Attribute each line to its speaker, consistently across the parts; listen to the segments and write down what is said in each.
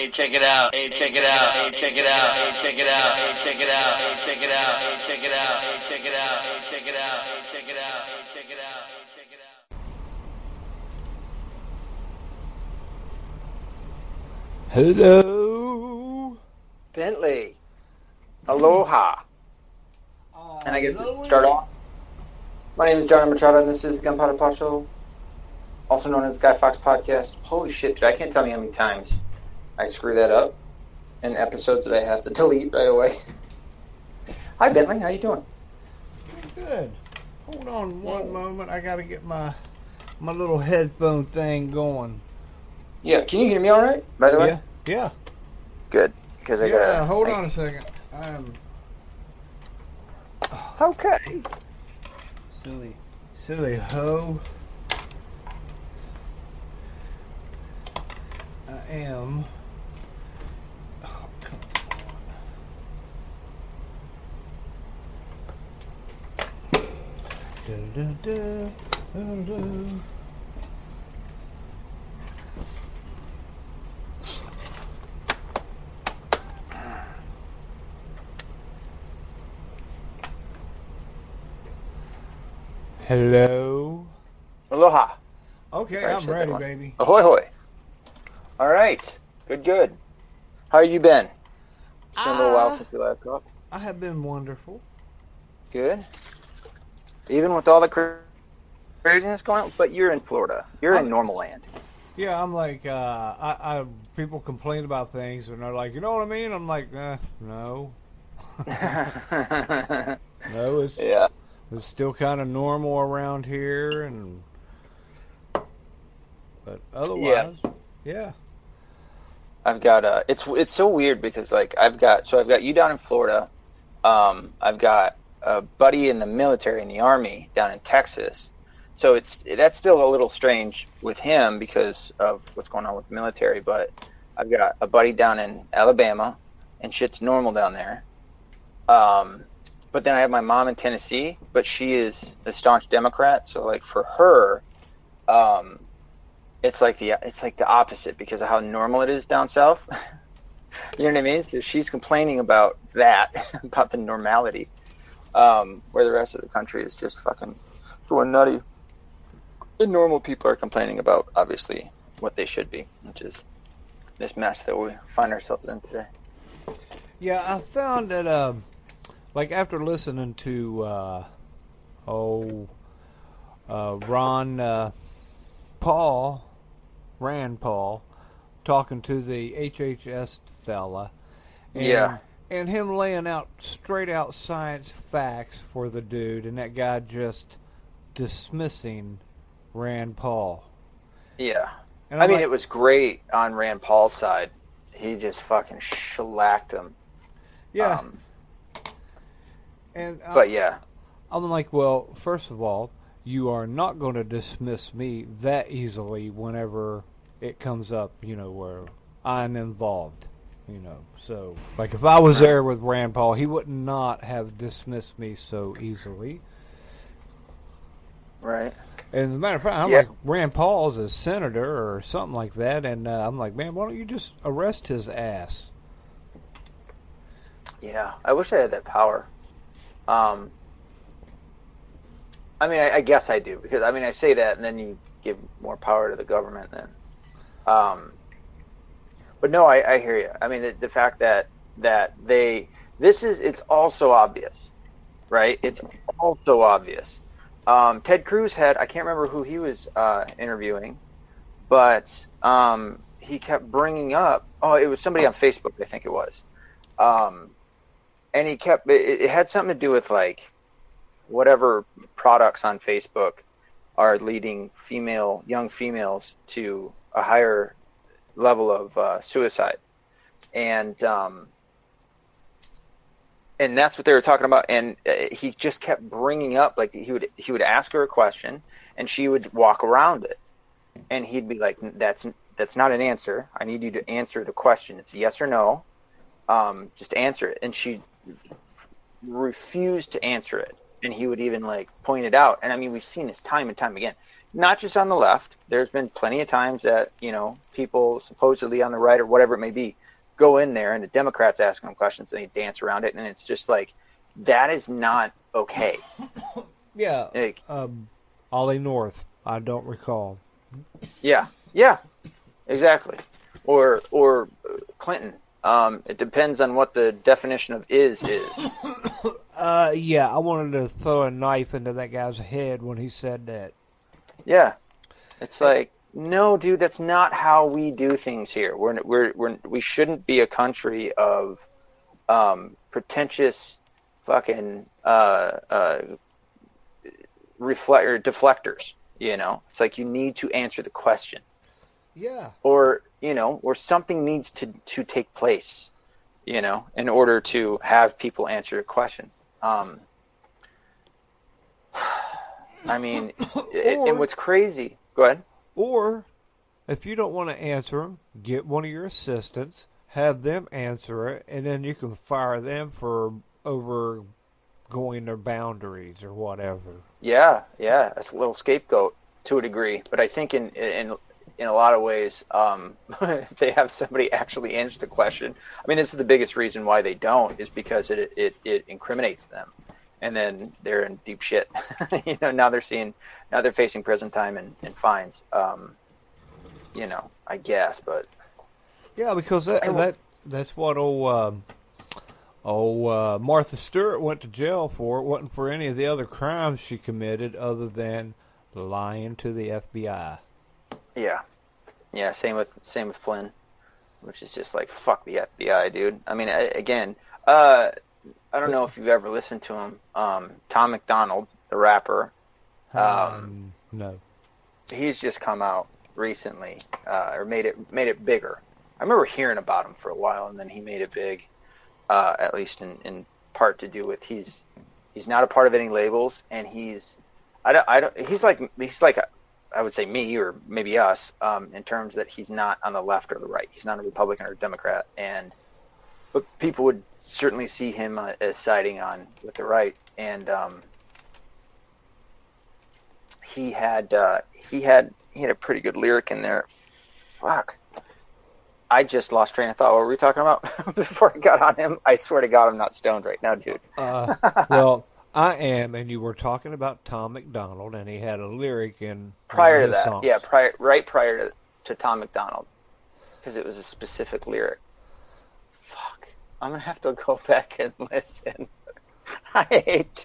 Speaker 1: Hey, check it out. Hey, check it out. Hey, check it out. Hey, check it out. Hey, check it out. Hey, check it out. Hey, check it out. Hey, check it out. Hey, check it out. Hey, check it out. Hey, check it out. Hey, check it out.
Speaker 2: Hello.
Speaker 3: Bentley. Aloha. And I guess to start off, my name is John Machado, and this is the Gunpowder Plot Show, also known as the Guy Fawkes Podcast. Holy shit, dude, I can't tell you how many times I screw that up in episodes that I have to delete right away. Hi, Bentley. How you doing?
Speaker 2: Good. Hold on one moment. I got to get my little headphone thing going.
Speaker 3: Yeah, can you hear me all right, by the way?
Speaker 2: Yeah.
Speaker 3: Good. Because
Speaker 2: hold on a second.
Speaker 3: Okay.
Speaker 2: Silly hoe. I am. Oh, come on. Hello.
Speaker 3: Aloha.
Speaker 2: Okay, I'm ready, baby.
Speaker 3: Ahoy, hoy. All right. Good. How have you been? It's been a little while since we last talked.
Speaker 2: I have been wonderful.
Speaker 3: Good. Even with all the craziness going on, but you're in Florida. You're in normal land.
Speaker 2: Yeah, I'm like, people complain about things, and they're like, you know what I mean? I'm like, no. No, it's still kind of normal around here, but otherwise, yeah.
Speaker 3: I've got it's so weird because like I've got you down in Florida. I've got a buddy in the military in the Army down in Texas. So that's still a little strange with him because of what's going on with the military. But I've got a buddy down in Alabama, and shit's normal down there. But then I have my mom in Tennessee, but she is a staunch Democrat. So like for her, it's like the opposite because of how normal it is down south. You know what I mean? So she's complaining about that, about the normality, where the rest of the country is just fucking going nutty. The normal people are complaining about, obviously, what they should be, which is this mess that we find ourselves in today.
Speaker 2: Yeah, I found that, like, after listening to, Rand Paul, talking to the HHS fella, and him laying out straight out science facts for the dude, and that guy just dismissing Rand Paul.
Speaker 3: Yeah. And I mean, it was great on Rand Paul's side. He just fucking shellacked him.
Speaker 2: Yeah.
Speaker 3: But yeah.
Speaker 2: I'm like, well, first of all, you are not going to dismiss me that easily whenever it comes up, where I'm involved, So, like, if I was there with Rand Paul, he would not have dismissed me so easily.
Speaker 3: Right.
Speaker 2: And as a matter of fact, I'm like, Rand Paul's a senator or something like that, and I'm like, man, why don't you just arrest his ass?
Speaker 3: Yeah, I wish I had that power. I mean, I guess I do, because, I mean, I say that, and then you give more power to the government, then. But no, I hear you. I mean, the fact that it's also obvious, right? It's also obvious. Ted Cruz I can't remember who he was interviewing, but he kept bringing up, it was somebody on Facebook, I think it was. And it had something to do with like whatever products on Facebook are leading young females to a higher level of suicide. And that's what they were talking about. And he just kept bringing up, like he would ask her a question, and she would walk around it, and he'd be like, "That's not an answer. I need you to answer the question. It's yes or no. Just answer it." And she refused to answer it, and he would even like point it out. And I mean, we've seen this time and time again. not just on the left. There's been plenty of times that, people supposedly on the right or whatever it may be go in there and the Democrats ask them questions and they dance around it. And it's just like, that is not okay.
Speaker 2: Yeah. Ollie North, I don't recall.
Speaker 3: Yeah, exactly. Or Clinton. It depends on what the definition of is.
Speaker 2: Yeah, I wanted to throw a knife into that guy's head when he said that.
Speaker 3: Yeah, it's like, no, dude, that's not how we do things here. We shouldn't be a country of pretentious fucking deflectors. It's like you need to answer the question.
Speaker 2: Yeah.
Speaker 3: Or or something needs to take place, in order to have people answer questions. I mean, and what's crazy? Go ahead.
Speaker 2: Or, if you don't want to answer them, get one of your assistants, have them answer it, and then you can fire them for overgoing their boundaries or whatever.
Speaker 3: Yeah, that's a little scapegoat to a degree, but I think in a lot of ways, if they have somebody actually answer the question. I mean, this is the biggest reason why they don't, is because it incriminates them, and then they're in deep shit. Now they're facing prison time and fines. I guess, but
Speaker 2: yeah, because that's what old Martha Stewart went to jail for. It wasn't for any of the other crimes she committed, other than lying to the FBI.
Speaker 3: Yeah. Same with Flynn, which is just like, fuck the FBI, dude. I mean, I don't know if you've ever listened to him. Tom McDonald, the rapper.
Speaker 2: No.
Speaker 3: He's just come out recently, or made it bigger. I remember hearing about him for a while, and then he made it big. At least in part to do with he's not a part of any labels, and he's like I would say me or maybe us, in terms that he's not on the left or the right. He's not a Republican or a Democrat, but people would certainly see him as siding on with the right. And he had a pretty good lyric in there. Fuck, I just lost train of thought. What were we talking about before I got on him? I swear to God, I'm not stoned right now, dude.
Speaker 2: Well, I am, and you were talking about Tom McDonald, and he had a lyric in
Speaker 3: prior to that.
Speaker 2: songs.
Speaker 3: Yeah, prior to Tom McDonald, because it was a specific lyric. Fuck, I'm gonna have to go back and listen. I hate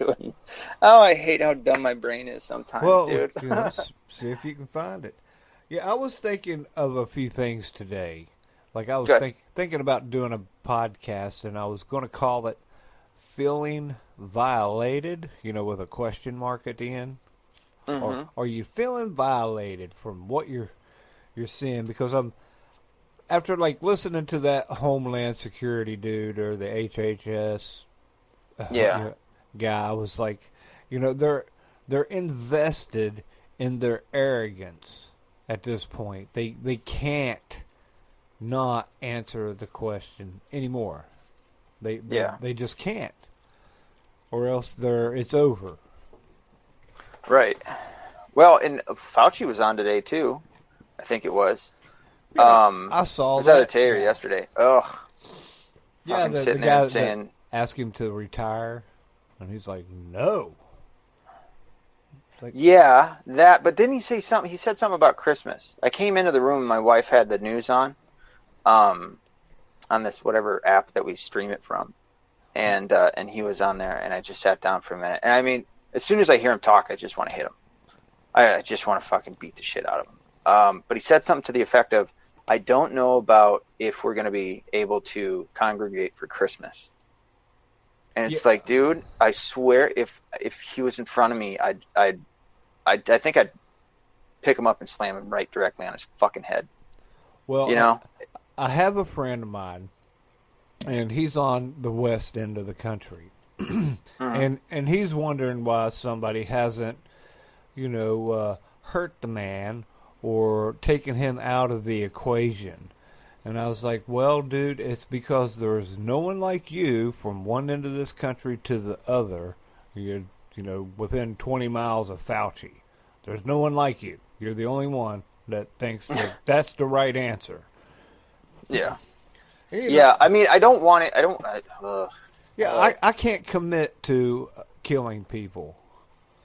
Speaker 3: how dumb my brain is sometimes, dude.
Speaker 2: See if you can find it. Yeah, I was thinking of a few things today. Like I was thinking about doing a podcast, and I was going to call it "Feeling Violated," with a question mark at the end.
Speaker 3: Mm-hmm.
Speaker 2: Or are you feeling violated from what you're seeing? Because after listening to that Homeland Security dude or the HHS guy, I was like, they're invested in their arrogance at this point. They can't not answer the question anymore. They just can't, or else it's over.
Speaker 3: Right. Well, and Fauci was on today too. I think it was.
Speaker 2: Yeah, I saw
Speaker 3: was
Speaker 2: that.
Speaker 3: Was that today or yesterday? Ugh.
Speaker 2: Yeah, the guy that asked him to retire, and he's like, "No."
Speaker 3: Yeah, that. But didn't he say something? He said something about Christmas. I came into the room and my wife had the news on this whatever app that we stream it from, and he was on there, and I just sat down for a minute. And I mean, as soon as I hear him talk, I just want to hit him. I just want to fucking beat the shit out of him. But he said something to the effect of, "I don't know about if we're going to be able to congregate for Christmas." And it's like, dude, I swear, if he was in front of me, I think I'd pick him up and slam him right directly on his fucking head.
Speaker 2: Well, I have a friend of mine, and he's on the west end of the country, and he's wondering why somebody hasn't, hurt the man or taken him out of the equation. And I was like, well, dude, it's because there's no one like you from one end of this country to the other, within 20 miles of Fauci. There's no one like you. You're the only one that thinks that that's the right answer.
Speaker 3: Yeah.
Speaker 2: You know,
Speaker 3: Yeah, I mean, I don't want it.
Speaker 2: I can't commit to killing people.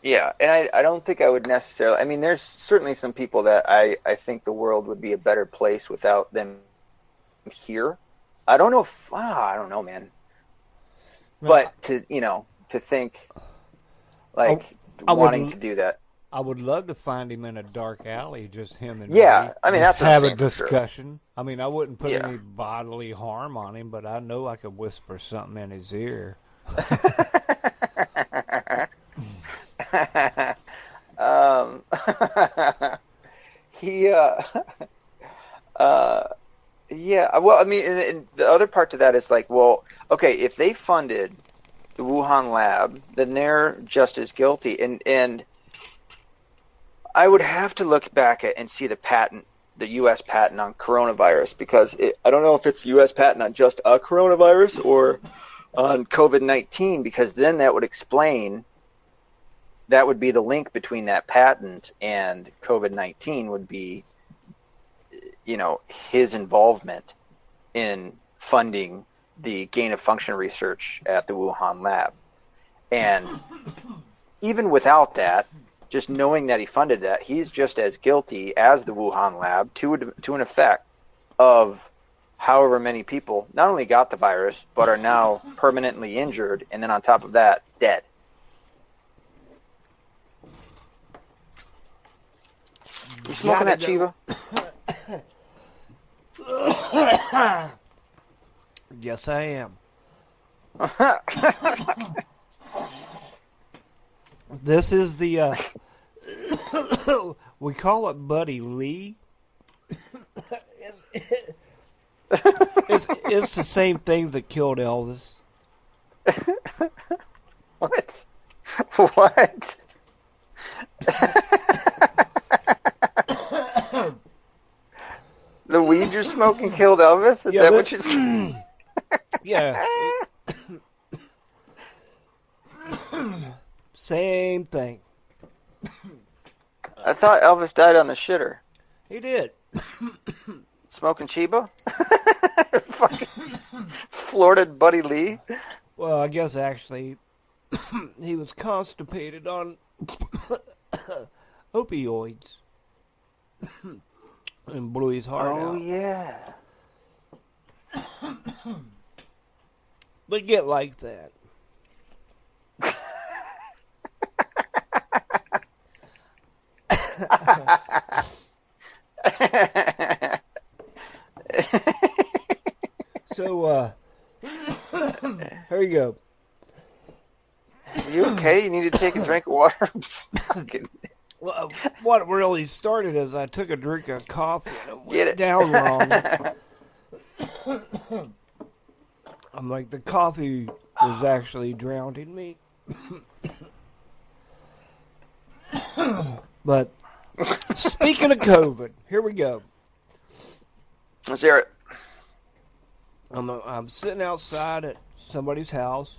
Speaker 3: Yeah, and I don't think I would necessarily. I mean, there's certainly some people that I think the world would be a better place without them here. I don't know if I don't know, man. But to think like wanting to do that.
Speaker 2: I would love to find him in a dark alley, just him and
Speaker 3: Yeah,
Speaker 2: me.
Speaker 3: I mean, that's what
Speaker 2: have
Speaker 3: I'm
Speaker 2: a
Speaker 3: saying, for
Speaker 2: discussion. I mean, I wouldn't put
Speaker 3: Yeah.
Speaker 2: any bodily harm on him, but I know I could whisper something in his ear.
Speaker 3: He yeah, well, I mean, and the other part to that is like, well, okay, if they funded the Wuhan lab, then they're just as guilty. And I would have to look back at and see the patent, the U.S. patent on coronavirus, because I don't know if it's U.S. patent on just a coronavirus or on COVID-19, because then that would explain, that would be the link between that patent and COVID-19 would be, his involvement in funding the gain of function research at the Wuhan lab. And even without that, just knowing that he funded that, he's just as guilty as the Wuhan lab to an effect of however many people not only got the virus, but are now permanently injured, and then on top of that, dead. You smoking that, Chiva?
Speaker 2: Yes, I am. This is the, we call it Buddy Lee. It's the same thing that killed Elvis.
Speaker 3: What? What? The weed you're smoking killed Elvis? Is that what you're saying?
Speaker 2: Yeah. Same thing.
Speaker 3: I thought Elvis died on the shitter.
Speaker 2: He did.
Speaker 3: Smoking Chiba? Fucking Florida Buddy Lee?
Speaker 2: Well, I guess actually he was constipated on opioids and blew his heart out.
Speaker 3: Oh, yeah.
Speaker 2: They get like that. So, here you go.
Speaker 3: You okay? You need to take a drink of water?
Speaker 2: Well, what really started is I took a drink of coffee and it
Speaker 3: Get
Speaker 2: went
Speaker 3: it.
Speaker 2: down wrong. I'm like, the coffee was actually drowning me. But speaking of COVID, here we go.
Speaker 3: Let's hear it.
Speaker 2: I'm sitting outside at somebody's house.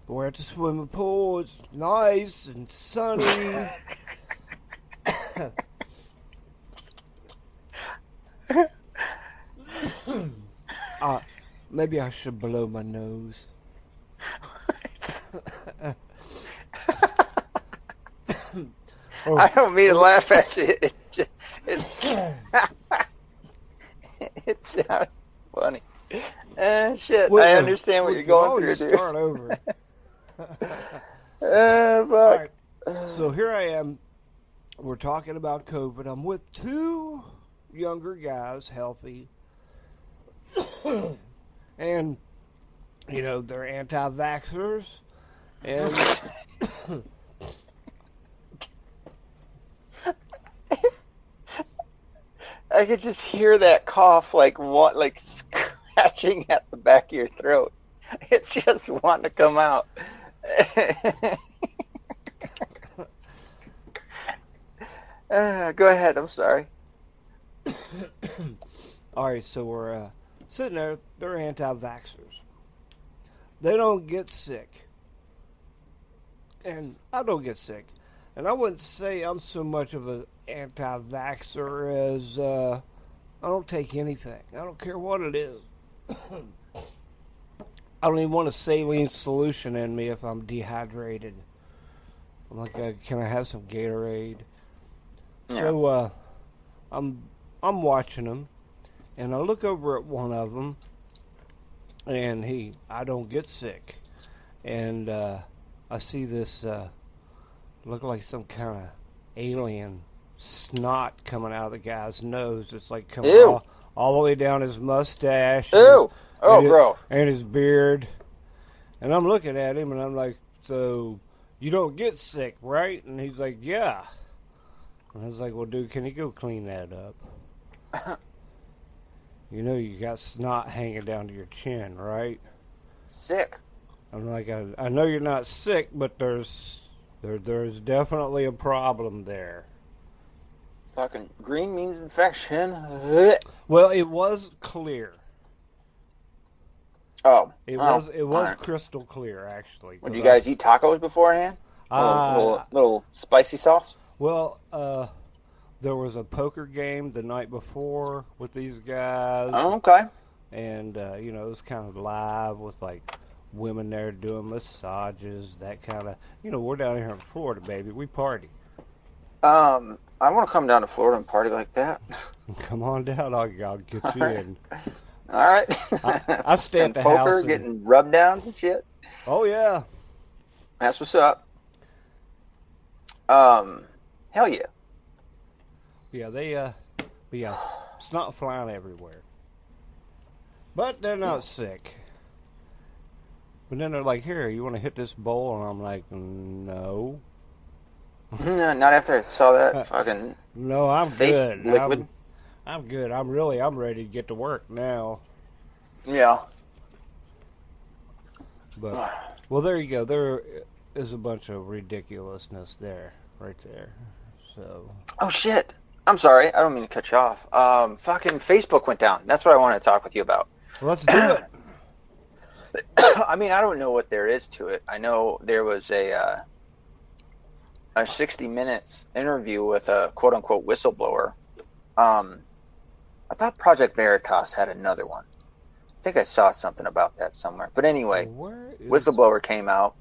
Speaker 2: We're at the swimming pool. It's nice and sunny. Maybe I should blow my nose.
Speaker 3: I don't mean to laugh at you. It sounds funny. Shit, I understand what you're going through, dude.
Speaker 2: Start over.
Speaker 3: Fuck.
Speaker 2: Right. So here I am. We're talking about COVID. I'm with two younger guys, healthy. And, they're anti-vaxxers. And
Speaker 3: I could just hear that cough like scratching at the back of your throat. It's just wanting to come out. Go ahead, I'm sorry.
Speaker 2: all right, so we're sitting there. They're anti-vaxxers. They don't get sick. And I don't get sick. And I wouldn't say I'm so much of an anti-vaxxer as I don't take anything. I don't care what it is. I don't even want a saline solution in me if I'm dehydrated. I'm like, can I have some Gatorade?
Speaker 3: Yeah.
Speaker 2: So I'm watching them, and I look over at one of them, and I don't get sick, and I see this look like some kind of alien snot coming out of the guy's nose. It's like coming all the way down his mustache.
Speaker 3: Ew! Gross.
Speaker 2: And his beard. And I'm looking at him, and I'm like, so you don't get sick, right? And he's like, yeah. And I was like, well, dude, can you go clean that up? You know you got snot hanging down to your chin, right?
Speaker 3: Sick.
Speaker 2: I'm like, I know you're not sick, but there's definitely a problem there.
Speaker 3: Fucking green means infection.
Speaker 2: Well, it was clear.
Speaker 3: Oh,
Speaker 2: it was
Speaker 3: right.
Speaker 2: crystal clear, actually.
Speaker 3: Would you guys eat tacos beforehand? Little spicy sauce.
Speaker 2: Well, there was a poker game the night before with these guys.
Speaker 3: Oh, okay.
Speaker 2: And it was kind of live with like women there doing massages, that kind of. We're down here in Florida, baby. We party.
Speaker 3: I want to come down to Florida and party like that.
Speaker 2: Come on down. I'll get you in.
Speaker 3: All right.
Speaker 2: I stay at the
Speaker 3: poker,
Speaker 2: house.
Speaker 3: Getting rub downs and shit.
Speaker 2: Oh yeah.
Speaker 3: That's what's up. Hell yeah.
Speaker 2: Yeah, it's not flying everywhere. But they're not sick. But then they're like, here, you want to hit this bowl? And I'm like, no.
Speaker 3: Not after I saw that fucking
Speaker 2: no, I'm
Speaker 3: face
Speaker 2: good.
Speaker 3: Liquid.
Speaker 2: I'm good. I'm ready to get to work now.
Speaker 3: Yeah.
Speaker 2: But, well, there you go. There is a bunch of ridiculousness there, right there. So.
Speaker 3: Oh, shit. I'm sorry. I don't mean to cut you off. Fucking Facebook went down. That's what I wanted to talk with you about.
Speaker 2: Well, let's do it.
Speaker 3: I mean, I don't know what there is to it. I know there was a 60 Minutes interview with a quote-unquote whistleblower. I thought Project Veritas had another one. I think I saw something about that somewhere. But anyway, whistleblower came out.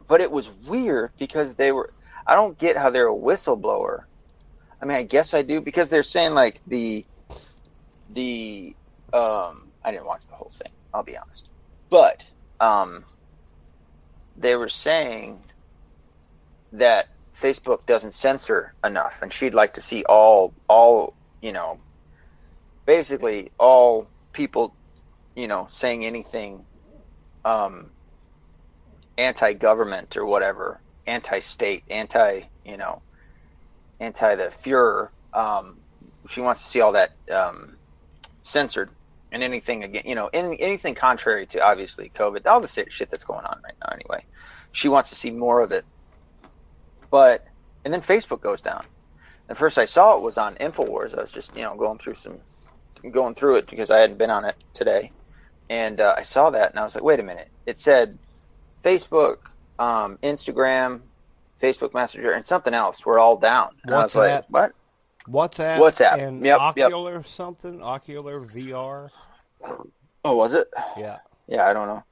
Speaker 3: But it was weird because I don't get how they're a whistleblower. I mean, I guess I do because they're saying like I didn't watch the whole thing, I'll be honest. But they were saying that Facebook doesn't censor enough, and she'd like to see all basically all people, saying anything anti-government or whatever, anti-state, anti the Fuhrer. She wants to see all that censored, and anything again, anything contrary to obviously COVID, all the shit that's going on right now. Anyway, she wants to see more of it. And then Facebook goes down. And first I saw it was on InfoWars. I was just going through it because I hadn't been on it today, and I saw that and I was like, wait a minute. It said Facebook, Instagram, Facebook Messenger, and something else were all down. And I was like, what? WhatsApp.
Speaker 2: And
Speaker 3: yep,
Speaker 2: Ocular something? Ocular VR?
Speaker 3: Oh, was it?
Speaker 2: Yeah.
Speaker 3: Yeah, I don't know.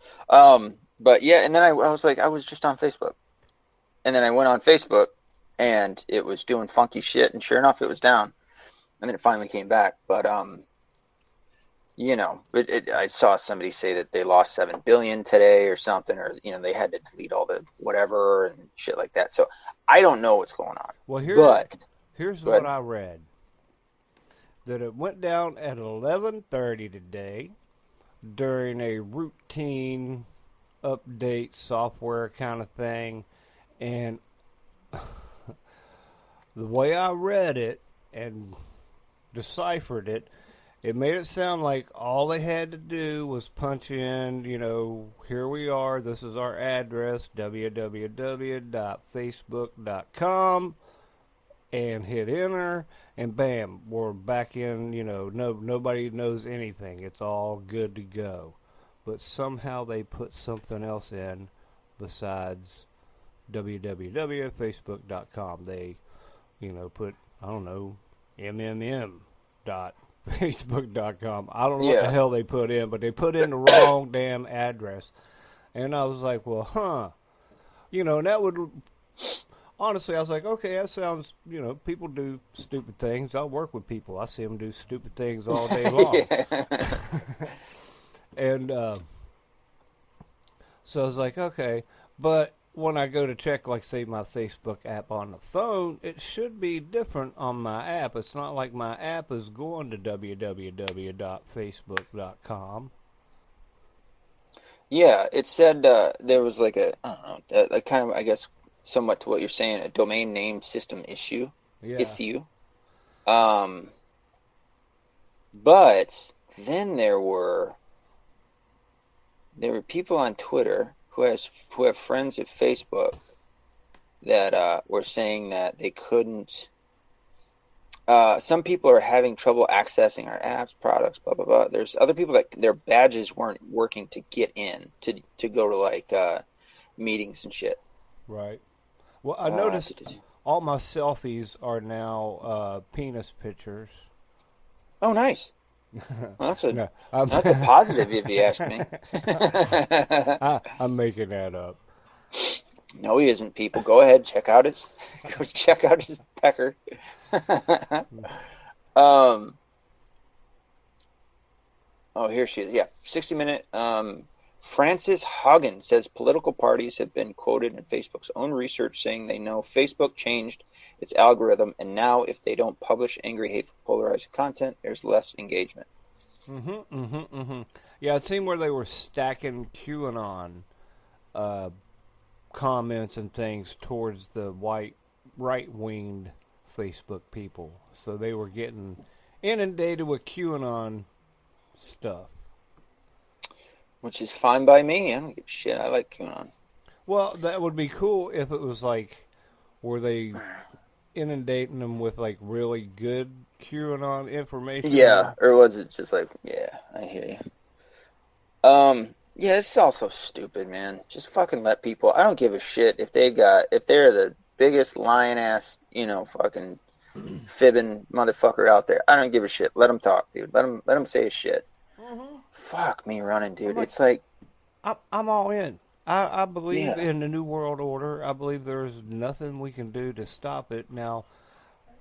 Speaker 3: But yeah, and then I was like, I was just on Facebook. And then I went on Facebook, and it was doing funky shit, and sure enough, it was down. And then it finally came back. But, I saw somebody say that they lost $7 billion today or something, or, they had to delete all the whatever and shit like that. So I don't know what's going on.
Speaker 2: Well, here's what I read. That it went down at 11:30 today during a routine update software kind of thing. And the way I read it and deciphered it, it made it sound like all they had to do was punch in, here we are, this is our address, www.facebook.com, and hit enter, and bam, we're back in, nobody knows anything. It's all good to go. But somehow they put something else in besides www.facebook.com. They, put, I don't know, mmm.facebook.com. I don't know what the
Speaker 3: Yeah.
Speaker 2: hell they put in, but they put in the wrong damn address. And I was like, well, and that would, honestly, I was like, okay, that sounds, people do stupid things. I work with people. I see them do stupid things all day long.
Speaker 3: Yeah.
Speaker 2: And so I was like, okay. But when I go to check, like, say, my Facebook app on the phone, it should be different on my app. It's not like my app is going to www.facebook.com.
Speaker 3: Yeah, it said there was like I don't know, like kind of, I guess, somewhat to what you're saying, a domain name system issue.
Speaker 2: Yeah.
Speaker 3: Um, but then there were people on Twitter who have friends at Facebook that were saying that they couldn't. Some people are having trouble accessing our apps, products, blah blah blah. There's other people that their badges weren't working to get in to go to like meetings and shit.
Speaker 2: Right. Well, I noticed all my selfies are now penis pictures.
Speaker 3: Oh, nice. Well, that's a
Speaker 2: No,
Speaker 3: that's a positive if you ask me.
Speaker 2: I'm making that up.
Speaker 3: No, he isn't. People, go ahead, go check out his pecker. Oh, here she is. Yeah, 60-minute. Frances Haugen says political parties have been quoted in Facebook's own research saying they know Facebook changed its algorithm, and now if they don't publish angry, hateful, polarizing content, there's less engagement.
Speaker 2: Yeah, it seemed where they were stacking QAnon comments and things towards the white right-winged Facebook people. So they were getting inundated with QAnon stuff.
Speaker 3: Which is fine by me. I don't give a shit. I like QAnon.
Speaker 2: Well, that would be cool if it was like, were they inundating them with like really good QAnon information?
Speaker 3: Yeah, or was it just like, yeah, I hear you. Yeah, it's all so stupid, man. Just fucking let people. I don't give a shit if they're the biggest lying ass, fucking fibbing motherfucker out there. I don't give a shit. Let them talk, dude. Let them say his shit.
Speaker 2: Mm-hmm.
Speaker 3: Fuck me running, dude. It's like
Speaker 2: I'm all in. I believe
Speaker 3: Yeah.
Speaker 2: in the New World Order. I believe there's nothing we can do to stop it. Now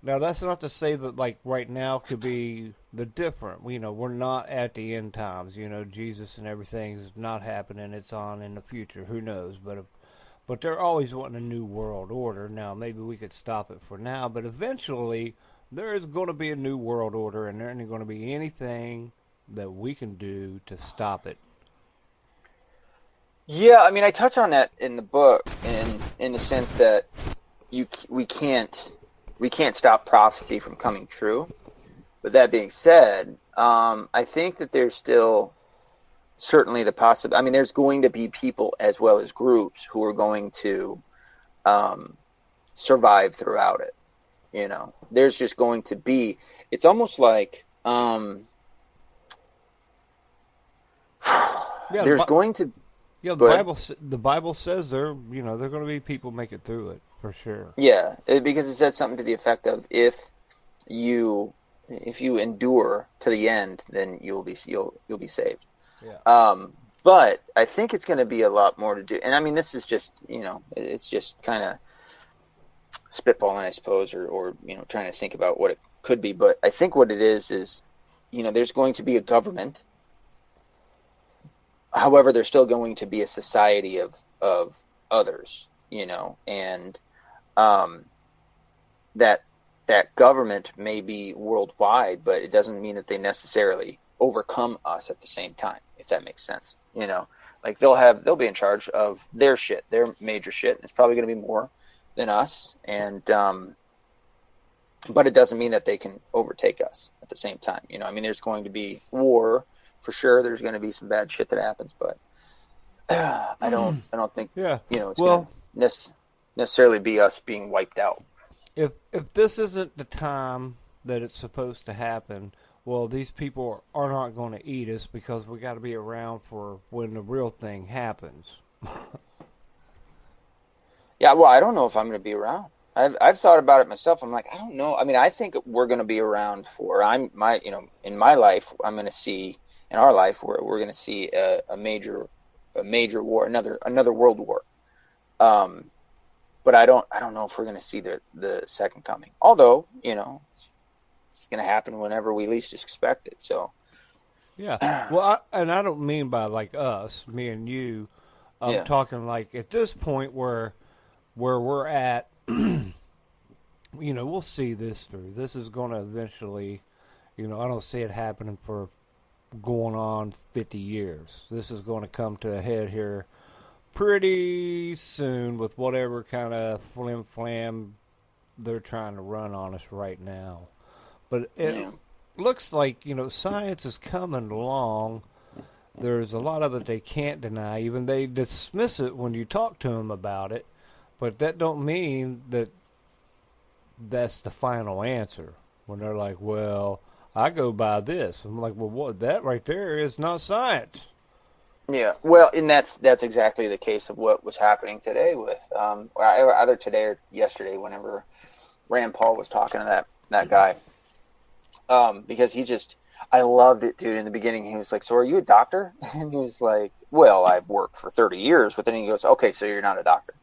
Speaker 2: that's not to say that like right now could be the different. We're not at the end times. Jesus and everything is not happening. It's on in the future. Who knows? But they're always wanting a new world order. Now maybe we could stop it for now, but eventually there is going to be a new world order, and there ain't going to be anything that we can do to stop it.
Speaker 3: Yeah, I mean, I touch on that in the book, in the sense that we can't stop prophecy from coming true. With that being said, I think that there's still certainly the possibility. I mean, there's going to be people as well as groups who are going to survive throughout it. There's just going to be. It's almost like there's going to.
Speaker 2: Yeah, the Bible says they're going to be people make it through it for sure.
Speaker 3: Yeah, because it said something to the effect of if you endure to the end, then you'll be saved.
Speaker 2: Yeah.
Speaker 3: But I think it's going to be a lot more to do. And I mean, this is just it's just kind of spitballing, I suppose, or trying to think about what it could be. But I think what it is there's going to be a government. However, there's still going to be a society of others, and that government may be worldwide, but it doesn't mean that they necessarily overcome us at the same time, if that makes sense. Like they'll be in charge of their shit, their major shit, and it's probably going to be more than us, and but it doesn't mean that they can overtake us at the same time. I mean, there's going to be war. For sure, there's going to be some bad shit that happens, but I don't think it's going to necessarily be us being wiped out.
Speaker 2: If this isn't the time that it's supposed to happen, well, these people are not going to eat us because we got to be around for when the real thing happens.
Speaker 3: Yeah, well, I don't know if I'm going to be around. I've thought about it myself. I'm like, I don't know. I mean, I think we're going to be around for in my life, I'm going to see in our life we're going to see a major war, another world war. Um, but I don't know if we're going to see the second coming. Although, it's going to happen whenever we least expect it. So,
Speaker 2: Yeah. Well, and I don't mean by like us, me and you. I'm
Speaker 3: yeah,
Speaker 2: talking like at this point where we're at. We'll see this through. This is going to eventually, I don't see it happening for going on 50 years. This is going to come to a head here pretty soon with whatever kind of flim flam they're trying to run on us right now. But it
Speaker 3: yeah,
Speaker 2: looks like, science is coming along. There's a lot of it they can't deny. Even they dismiss it when you talk to them about it. But that don't mean that that's the final answer. When they're like, well, I go by this. I'm like, well, what? That right there is not science.
Speaker 3: yeah. Well, and that's exactly the case of what was happening today with either today or yesterday, whenever Rand Paul was talking to that guy. Because I loved it, dude. In the beginning, he was like, "So are you a doctor?" And he was like, "Well, I've worked for 30 years." But then he goes, "Okay, so you're not a doctor."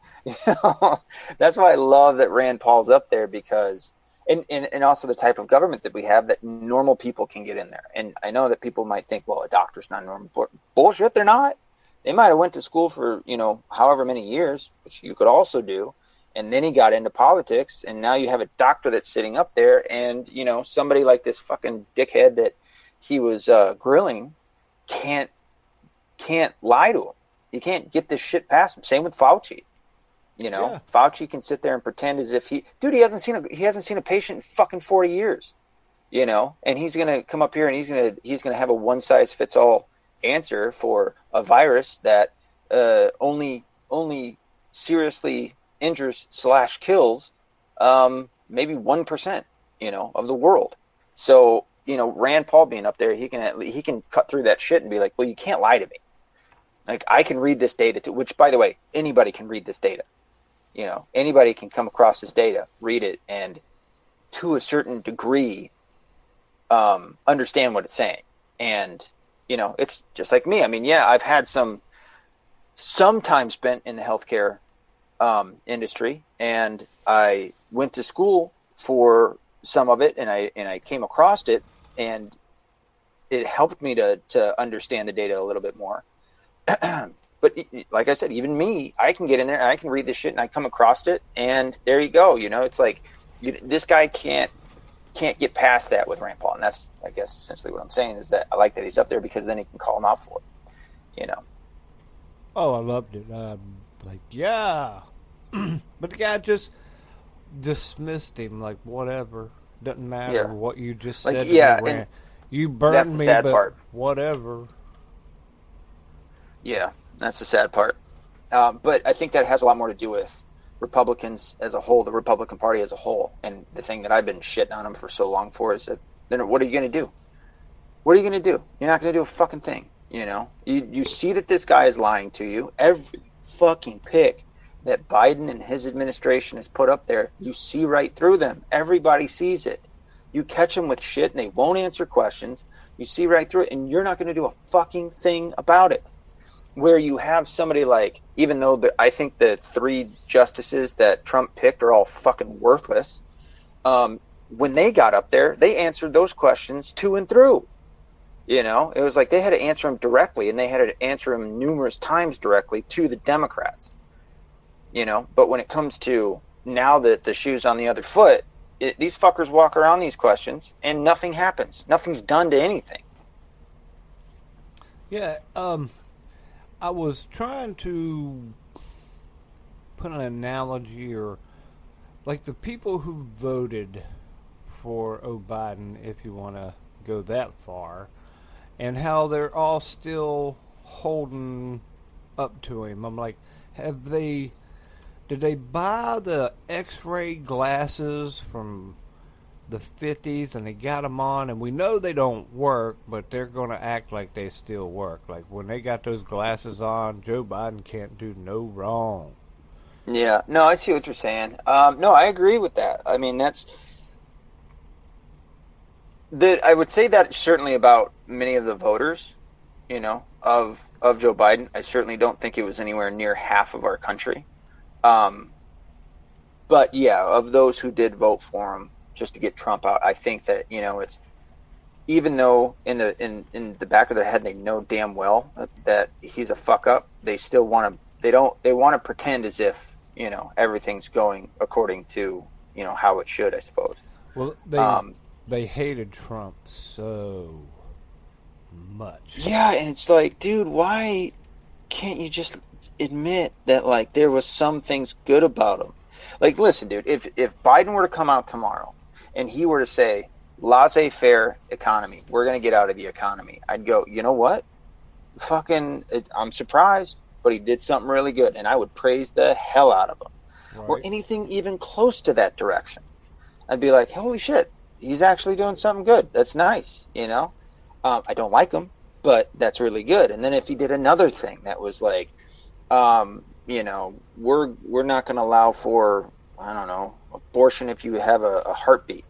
Speaker 3: That's why I love that Rand Paul's up there, because, and also the type of government that we have, that normal people can get in there. And I know that people might think, well, a doctor's not normal. Bullshit, they're not. They might have went to school for, however many years, which you could also do. And then he got into politics, and now you have a doctor that's sitting up there, and somebody like this fucking dickhead that he was grilling can't lie to him. You can't get this shit past him. Same with Fauci.
Speaker 2: Yeah.
Speaker 3: Fauci can sit there and pretend as if he hasn't seen a patient in fucking 40 years. And he's gonna come up here and he's gonna have a one size fits all answer for a virus that only seriously injures / kills maybe 1%, of the world. So, Rand Paul being up there, he can cut through that shit and be like, well, you can't lie to me. Like, I can read this data too, which, by the way, anybody can read this data. Anybody can come across this data, read it, and to a certain degree understand what it's saying. And, it's just like me. I mean, yeah, I've had sometimes been in the healthcare industry, and I went to school for some of it, and I came across it, and it helped me to understand the data a little bit more. But like I said, even me, I can get in there, and I can read this shit, and I come across it, and there you go. It's like this guy can't get past that with Rand Paul, and that's, I guess, essentially what I'm saying, is that I like that he's up there, because then he can call him out for it.
Speaker 2: Oh, I loved it. Like, yeah. But the guy just dismissed him, like, whatever. Doesn't matter
Speaker 3: Yeah.
Speaker 2: what you just
Speaker 3: Like,
Speaker 2: said to
Speaker 3: yeah,
Speaker 2: me,
Speaker 3: and
Speaker 2: Rand. You
Speaker 3: that's
Speaker 2: burned
Speaker 3: the
Speaker 2: me,
Speaker 3: sad
Speaker 2: but
Speaker 3: part.
Speaker 2: whatever.
Speaker 3: Yeah, that's the sad part. But I think that has a lot more to do with Republicans as a whole, the Republican Party as a whole. And the thing that I've been shitting on them for so long for is that, then what are you going to do? What are you going to do? You're not going to do a fucking thing. You see that this guy is lying to you. Every fucking pick that Biden and his administration has put up there, you see right through them. Everybody sees it. You catch them with shit, and they won't answer questions. You see right through it, and you're not going to do a fucking thing about it. Where you have somebody like, even though I think the 3 justices that Trump picked are all fucking worthless, when they got up there, they answered those questions to and through. It was like they had to answer them directly, and they had to answer them numerous times directly to the Democrats. But when it comes to now that the shoe's on the other foot, these fuckers walk around these questions, and nothing happens. Nothing's done to anything.
Speaker 2: Yeah, I was trying to put an analogy, or like the people who voted for Biden, if you want to go that far, and how they're all still holding up to him. I'm like, did they buy the X-ray glasses from the 50s and they got them on, and we know they don't work, but they're going to act like they still work. Like when they got those glasses on, Joe Biden can't do no wrong.
Speaker 3: Yeah, no, I see what you're saying. No, I agree with that. I mean, I would say that certainly about many of the voters, of Joe Biden. I certainly don't think it was anywhere near half of our country. Um, but yeah, of those who did vote for him just to get Trump out, I think that, it's even though in the back of their head they know damn well that he's a fuck up, they still want to they want to pretend as if, everything's going according to, how it should, I suppose.
Speaker 2: Well,
Speaker 3: Um,
Speaker 2: they hated Trump so much.
Speaker 3: yeah, and it's like, dude, why can't you just admit that, like, there was some things good about him? Like, listen, dude, if Biden were to come out tomorrow and he were to say laissez-faire economy, we're going to get out of the economy, I'd go, you know what? I'm surprised, but he did something really good, and I would praise the hell out of him. Or
Speaker 2: Right.
Speaker 3: anything even close to that direction. I'd be like, holy shit, he's actually doing something good. That's nice. I don't like him, but that's really good. And then if he did another thing that was like, we're not going to allow for, I don't know, abortion if you have a heartbeat.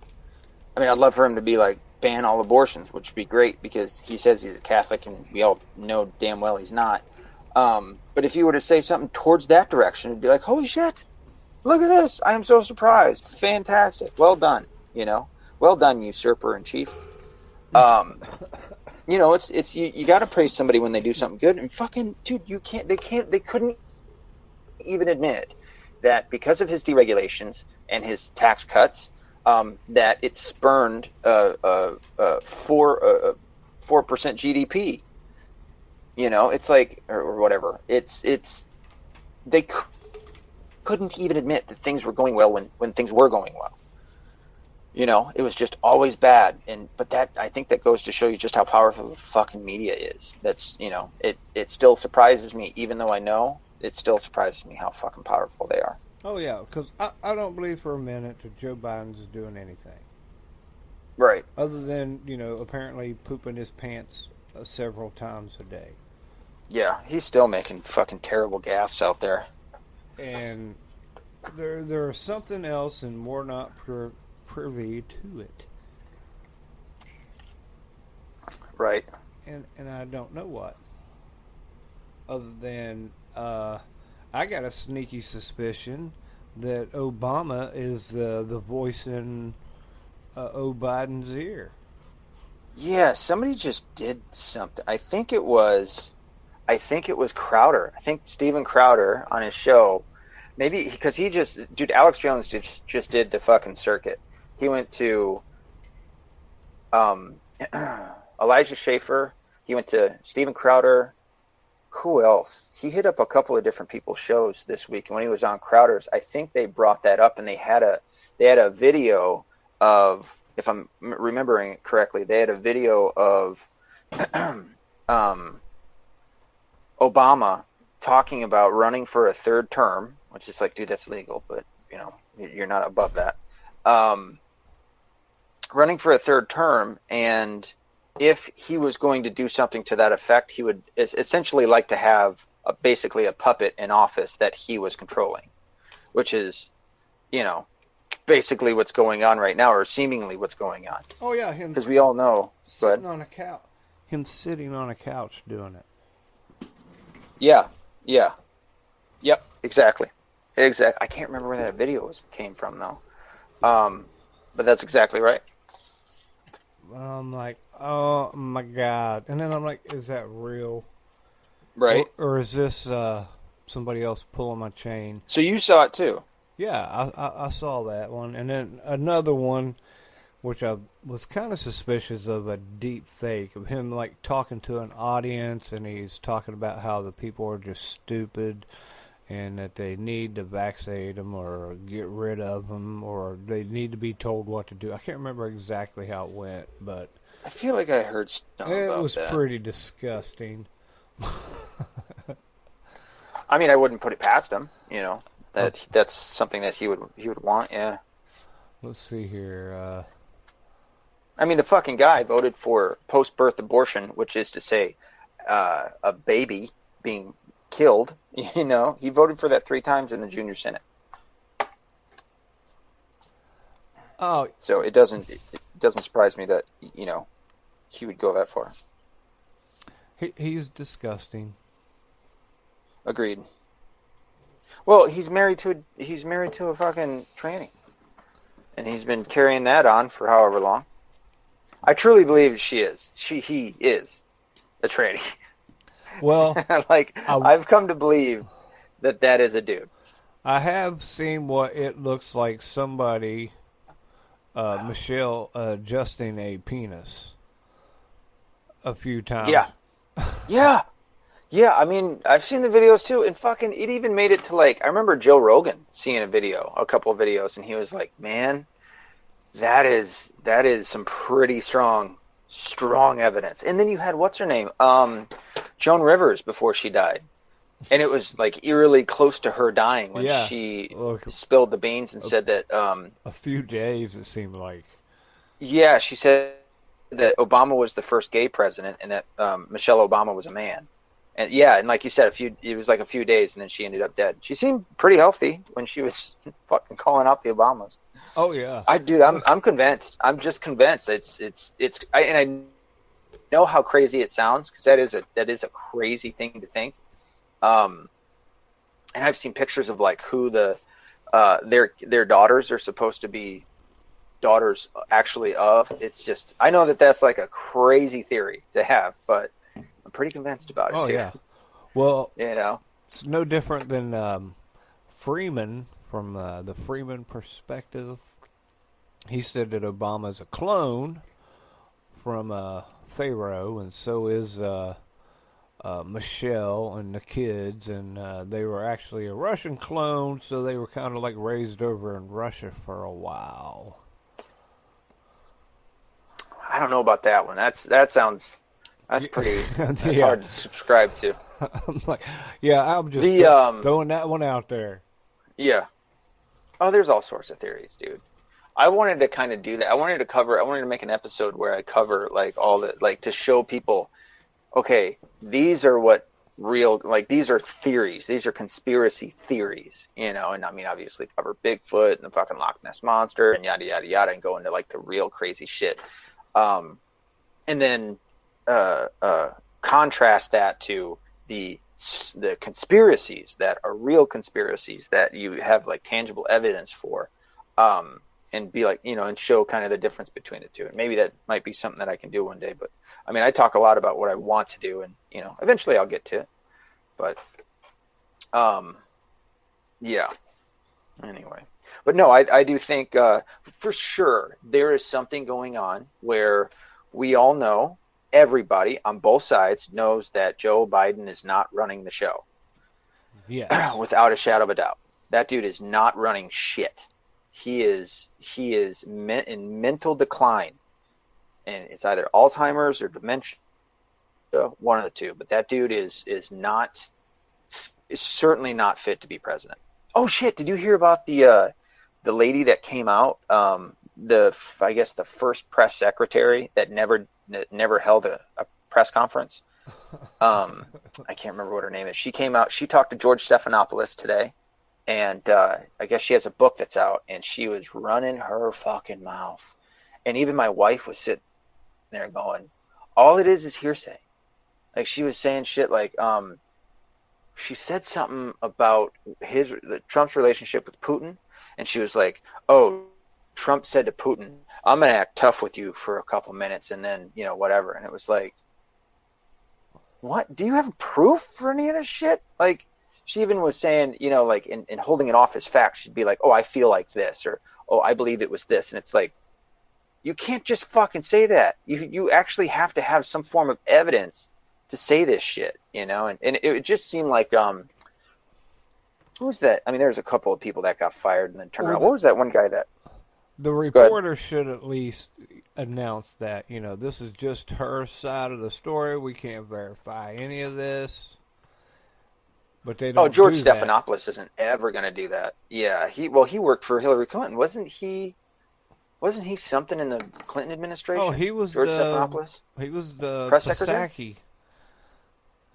Speaker 3: I mean, I'd love for him to be like, ban all abortions, which would be great because he says he's a Catholic and we all know damn well he's not. But if you were to say something towards that direction, it'd be like, holy shit, look at this. I am so surprised. Fantastic. Well done. Well done, usurper in chief. It's you got to praise somebody when they do something good. And fucking dude, they couldn't even admit that because of his deregulations and his tax cuts, that it spurned 4% GDP. It's like, or whatever. They couldn't even admit that things were going well when things were going well. It was just always bad. But that, I think that goes to show you just how powerful the fucking media is. That's, it still surprises me, even though I know, it still surprises me how fucking powerful they are.
Speaker 2: Oh yeah, because I don't believe for a minute that Joe Biden's doing anything
Speaker 3: Right.
Speaker 2: other than apparently pooping his pants several times a day.
Speaker 3: Yeah, he's still making fucking terrible gaffes out there.
Speaker 2: And there's something else, and we're not privy to it.
Speaker 3: Right.
Speaker 2: And I don't know what. Other than I got a sneaky suspicion that Obama is the voice in Biden's ear.
Speaker 3: Yeah, somebody just did something. I think it was Crowder. I think Steven Crowder on his show, maybe because dude, Alex Jones just did the fucking circuit. He went to Elijah Schaffer. He went to Steven Crowder. Who else? He hit up a couple of different people's shows this week, and when he was on Crowder's, I think they brought that up, and they had a video of, if I'm remembering it correctly, they had a video of Obama talking about running for a third term, which is like, dude, that's legal, but you're not above that. Running for a third term, and if he was going to do something to that effect, he would essentially like to have basically a puppet in office that he was controlling, which is, basically what's going on right now, or seemingly what's going on.
Speaker 2: Oh yeah, him
Speaker 3: Because we all know.
Speaker 2: sitting on a couch. Him sitting on a couch doing it.
Speaker 3: Yeah. Yep, exactly. I can't remember where that video came from, though. But that's exactly right.
Speaker 2: I'm like, oh my god. And then I'm like, is that real?
Speaker 3: Right.
Speaker 2: Or is this somebody else pulling my chain?
Speaker 3: So you saw it, too.
Speaker 2: Yeah, I saw that one. And then another one, which I was kind of suspicious of, a deep fake of him like talking to an audience, and he's talking about how the people are just stupid and that they need to vaccinate them or get rid of them, or they need to be told what to do. I can't remember exactly how it went, but
Speaker 3: I feel like I heard something about that.
Speaker 2: it was pretty disgusting.
Speaker 3: I mean, I wouldn't put it past him, that's something that he would want, yeah.
Speaker 2: Let's see here.
Speaker 3: I mean, the fucking guy voted for post-birth abortion, which is to say, a baby being killed. You know, he voted for that 3 times in the junior Senate.
Speaker 2: Oh,
Speaker 3: So it doesn't surprise me that, you know, he would go that far.
Speaker 2: he's disgusting.
Speaker 3: Agreed. Well, he's married to a fucking tranny, and he's been carrying that on for however long. I truly believe he is a tranny.
Speaker 2: Well,
Speaker 3: Like, I've come to believe that is a dude.
Speaker 2: I have seen what it looks like somebody, Michelle, adjusting a penis a few times.
Speaker 3: Yeah. Yeah. Yeah, I mean, I've seen the videos too, and fucking, it even made it to, like, I remember Joe Rogan seeing a couple of videos, and he was like, man, that is some pretty strong evidence. And then you had, what's her name? Joan Rivers before she died. And it was, like, eerily close to her dying when she spilled the beans and said that...
Speaker 2: a few days, it seemed like.
Speaker 3: Yeah, she said that Obama was the first gay president and that Michelle Obama was a man. And yeah, and like you said, it was like a few days, and then she ended up dead. She seemed pretty healthy when she was fucking calling out the Obamas.
Speaker 2: Oh yeah,
Speaker 3: I'm convinced. I'm just convinced. I know how crazy it sounds, because that is a crazy thing to think. And I've seen pictures of, like, who their daughters are supposed to be daughters actually of. It's just, I know that's like a crazy theory to have, but I'm pretty convinced about it.
Speaker 2: Oh
Speaker 3: too.
Speaker 2: yeah. Well,
Speaker 3: you know,
Speaker 2: it's no different than Freeman from the Freeman perspective. He said that Obama's a clone from Pharaoh, and so is Michelle and the kids, and they were actually a Russian clone, so they were kind of like raised over in Russia for a while.
Speaker 3: I don't know about that one. That's pretty. That's hard to subscribe to.
Speaker 2: I'm like, yeah, I'm just throwing that one out there.
Speaker 3: Yeah. Oh, there's all sorts of theories, dude. I wanted to kind of do that. I wanted to make an episode where I cover, like, all the, like, to show people, okay, these are these are theories. These are conspiracy theories, you know, and I mean, obviously cover Bigfoot and the fucking Loch Ness Monster and yada, yada, yada, and go into, like, the real crazy shit. And then contrast that to the conspiracies that are real conspiracies that you have, like, tangible evidence for, and be like, you know, and show kind of the difference between the two. And maybe that might be something that I can do one day. But I mean, I talk a lot about what I want to do, and, you know, eventually I'll get to it. But yeah. Anyway, but no, I do think for sure there is something going on where we all know, everybody on both sides knows that Joe Biden is not running the show.
Speaker 2: Yeah,
Speaker 3: without a shadow of a doubt. That dude is not running shit. He is in mental decline, and it's either Alzheimer's or dementia, one of the two. But that dude is certainly not fit to be president. Oh shit! Did you hear about the lady that came out? I guess the first press secretary that never held a press conference. I can't remember what her name is. She came out. She talked to George Stephanopoulos today. And I guess she has a book that's out, and she was running her fucking mouth. And even my wife was sitting there going, all it is hearsay. Like, she was saying shit like, she said something about Trump's relationship with Putin, and she was like, oh, Trump said to Putin, I'm going to act tough with you for a couple minutes, and then, you know, whatever. And it was like, what? Do you have proof for any of this shit? Like, she even was saying, you know, like, in holding it off as fact, she'd be like, oh, I feel like this, or, oh, I believe it was this. And it's like, you can't just fucking say that. You actually have to have some form of evidence to say this shit, you know? And it just seemed like, who was that? I mean, there's a couple of people that got fired and then turned around. What was that one guy that?
Speaker 2: The reporter should at least announce that, you know, this is just her side of the story. We can't verify any of this. But they don't.
Speaker 3: Oh, George Stephanopoulos isn't ever going to do that. Yeah, he worked for Hillary Clinton, wasn't he? Wasn't he something in the Clinton administration?
Speaker 2: Oh, he was
Speaker 3: George Stephanopoulos.
Speaker 2: He was the
Speaker 3: press secretary.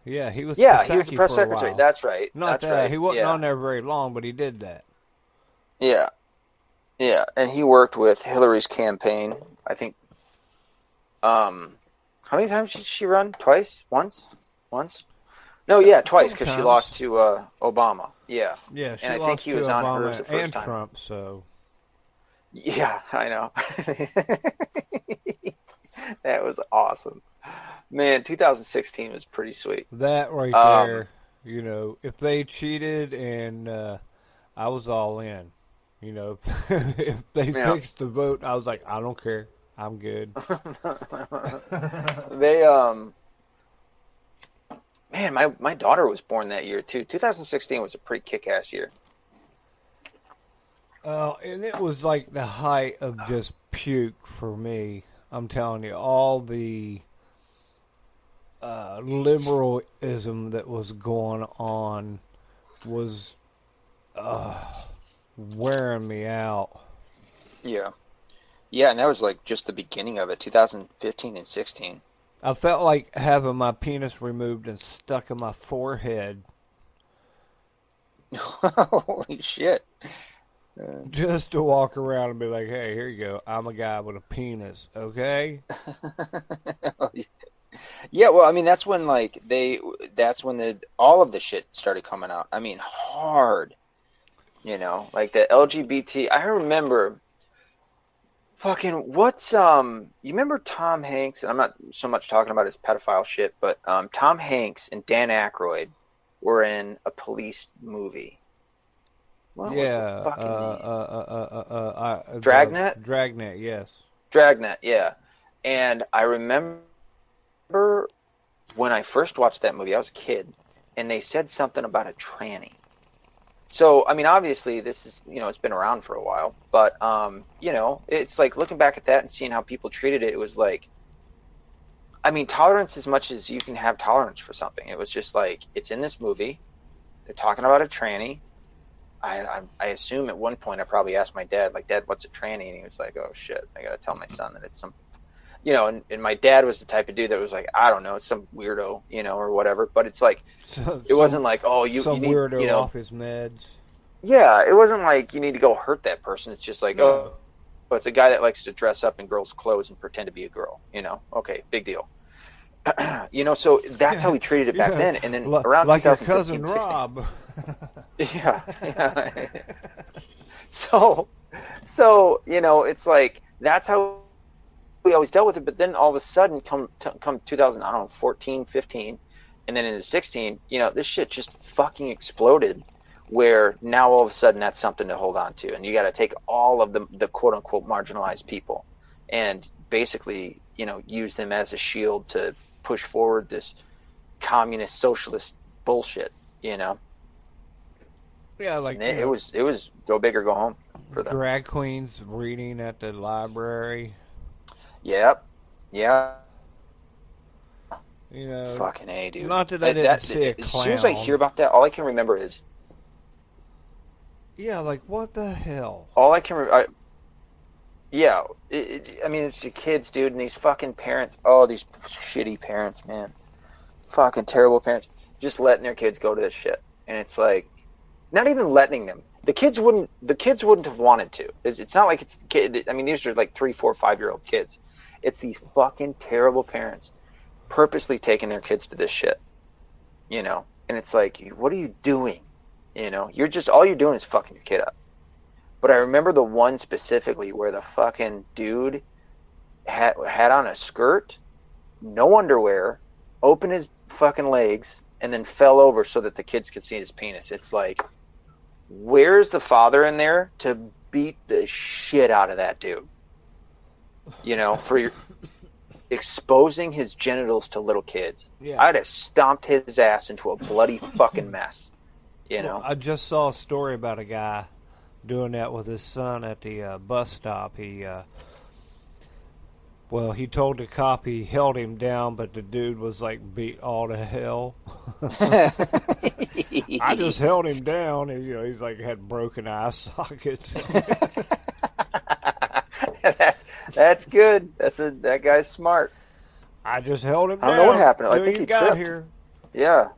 Speaker 2: Yeah, he was
Speaker 3: Yeah, he was the
Speaker 2: Psaki
Speaker 3: press
Speaker 2: for a
Speaker 3: secretary.
Speaker 2: while.
Speaker 3: That's right.
Speaker 2: Not
Speaker 3: That's
Speaker 2: that
Speaker 3: right.
Speaker 2: he wasn't
Speaker 3: yeah.
Speaker 2: on there very long, but he did that.
Speaker 3: Yeah. Yeah, and he worked with Hillary's campaign. I think. How many times did she run? Twice? Once? No, yeah, twice because she lost to Obama. Yeah.
Speaker 2: Yeah, she
Speaker 3: And I think
Speaker 2: lost
Speaker 3: he
Speaker 2: to
Speaker 3: was on
Speaker 2: Obama
Speaker 3: hers the first
Speaker 2: and
Speaker 3: time.
Speaker 2: Trump, so.
Speaker 3: Yeah, I know. That was awesome. Man, 2016 was pretty sweet.
Speaker 2: That right there, if they cheated and I was all in. If they
Speaker 3: Yeah.
Speaker 2: fixed the vote, I was like, I don't care. I'm good.
Speaker 3: They man, my daughter was born that year too. 2016 was a pretty kick-ass year.
Speaker 2: And it was like the height of just puke for me. I'm telling you, all the liberalism that was going on was wearing me out.
Speaker 3: Yeah. Yeah, and that was like just the beginning of it, 2015 and 16.
Speaker 2: I felt like having my penis removed and stuck in my forehead.
Speaker 3: Holy shit.
Speaker 2: Just to walk around and be like, hey, here you go. I'm a guy with a penis, okay?
Speaker 3: Yeah, well, I mean, that's when all of the shit started coming out. I mean, hard. Like the LGBT. I remember fucking you remember Tom Hanks, and I'm not so much talking about his pedophile shit, but Tom Hanks and Dan Aykroyd were in a police movie. What was the fucking name? Dragnet?
Speaker 2: Dragnet, yes.
Speaker 3: Dragnet, yeah. And I remember when I first watched that movie, I was a kid, and they said something about a tranny. So, I mean, obviously, this is, it's been around for a while, but, it's like looking back at that and seeing how people treated it, it was like, I mean, tolerance as much as you can have tolerance for something. It was just like, it's in this movie, they're talking about a tranny. I assume at one point I probably asked my dad, like, Dad, what's a tranny? And he was like, oh, shit, I got to tell my son that it's some, and my dad was the type of dude that was like, I don't know, it's some weirdo, or whatever. But it's like, it wasn't like, oh, you need,
Speaker 2: weirdo off his meds.
Speaker 3: Yeah, it wasn't like you need to go hurt that person. It's just like, oh, it's a guy that likes to dress up in girls' clothes and pretend to be a girl. Okay, big deal. So that's how we treated it back then. And then around
Speaker 2: like your
Speaker 3: 2015,
Speaker 2: cousin Rob.
Speaker 3: Yeah. So it's like that's how we always dealt with it. But then all of a sudden, come 2014, 15, and then into 16, this shit just fucking exploded. Where now all of a sudden that's something to hold on to, and you got to take all of the quote unquote marginalized people, and basically use them as a shield to push forward this communist socialist bullshit.
Speaker 2: Yeah, like
Speaker 3: it was go big or go home for them.
Speaker 2: Drag queens reading at the library.
Speaker 3: Yep. Yeah.
Speaker 2: Fucking
Speaker 3: A, dude.
Speaker 2: Not that I didn't see a clown.
Speaker 3: As soon as I hear about that, all I can remember is.
Speaker 2: Yeah, like what the hell?
Speaker 3: All I can remember. Yeah, I mean, it's the kids, dude, and these fucking parents. Oh, these shitty parents, man. Fucking terrible parents. Just letting their kids go to this shit. And it's like, not even letting them. The kids wouldn't have wanted to. It's not like it's kid. I mean, these are like 3, 4, 5-year-old kids. It's these fucking terrible parents purposely taking their kids to this shit. And it's like, what are you doing? You're just, all you're doing is fucking your kid up. But I remember the one specifically where the fucking dude had on a skirt, no underwear, opened his fucking legs, and then fell over so that the kids could see his penis. It's like, where's the father in there to beat the shit out of that dude? For your exposing his genitals to little kids.
Speaker 2: Yeah.
Speaker 3: I'd have stomped his ass into a bloody fucking mess.
Speaker 2: Well, I just saw a story about a guy doing that with his son at the bus stop. He told the cop he held him down, but the dude was like beat all to hell. I just held him down, and he's like had broken eye sockets.
Speaker 3: That's good. That guy's smart.
Speaker 2: I just held him down.
Speaker 3: I don't know what happened. I think he
Speaker 2: got
Speaker 3: tripped.
Speaker 2: here.
Speaker 3: Yeah.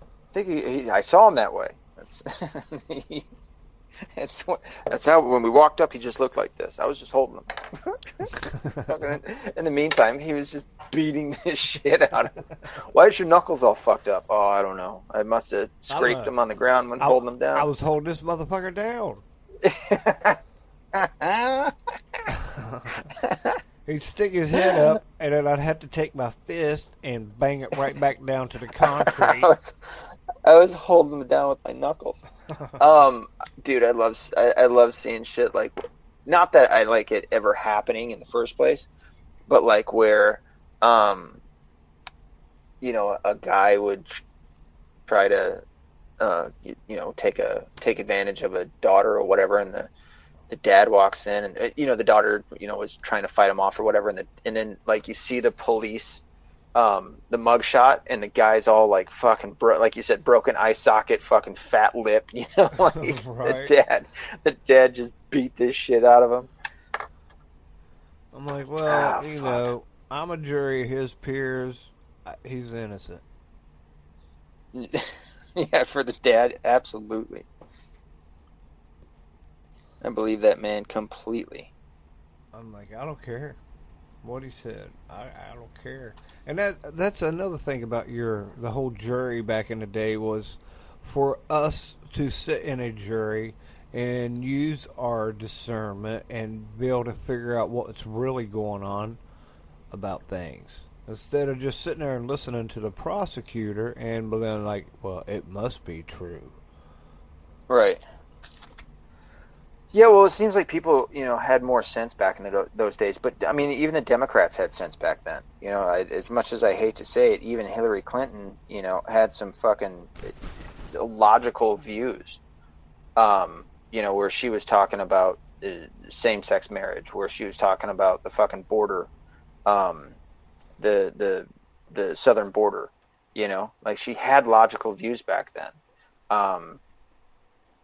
Speaker 3: I think I saw him that way. That's he, that's that's how when we walked up, he just looked like this. I was just holding him. In the meantime, he was just beating the shit out of him. Why is your knuckles all fucked up? Oh, I don't know. I must have scraped them on the ground when holding them down.
Speaker 2: I was holding this motherfucker down. He'd stick his head up, and then I'd have to take my fist and bang it right back down to the concrete.
Speaker 3: I was holding them down with my knuckles. Dude, I love seeing shit like, not that I like it ever happening in the first place, but like where, you know, a guy would try to, you know, take advantage of a daughter or whatever, and the dad walks in, and you know, the daughter, you know, was trying to fight him off or whatever, and then like you see the the mugshot, and the guy's all like fucking like you said, broken eye socket, fucking fat lip, you know, like
Speaker 2: right.
Speaker 3: the dad just beat this shit out of him.
Speaker 2: I'm like, well, you know, I'm a jury of his peers. He's innocent.
Speaker 3: Yeah, for the dad, absolutely. I believe that man completely.
Speaker 2: I'm like, I don't care what he said. I don't care. And that's another thing about the whole jury back in the day was for us to sit in a jury and use our discernment and be able to figure out what's really going on about things. Instead of just sitting there and listening to the prosecutor and being like, well, it must be true.
Speaker 3: Right. Yeah, well, it seems like people, you know, had more sense back in those days. But, I mean, even the Democrats had sense back then. You know, as much as I hate to say it, even Hillary Clinton, you know, had some fucking logical views. You know, where she was talking about same-sex marriage, where she was talking about the fucking border, the southern border, you know. Like, she had logical views back then.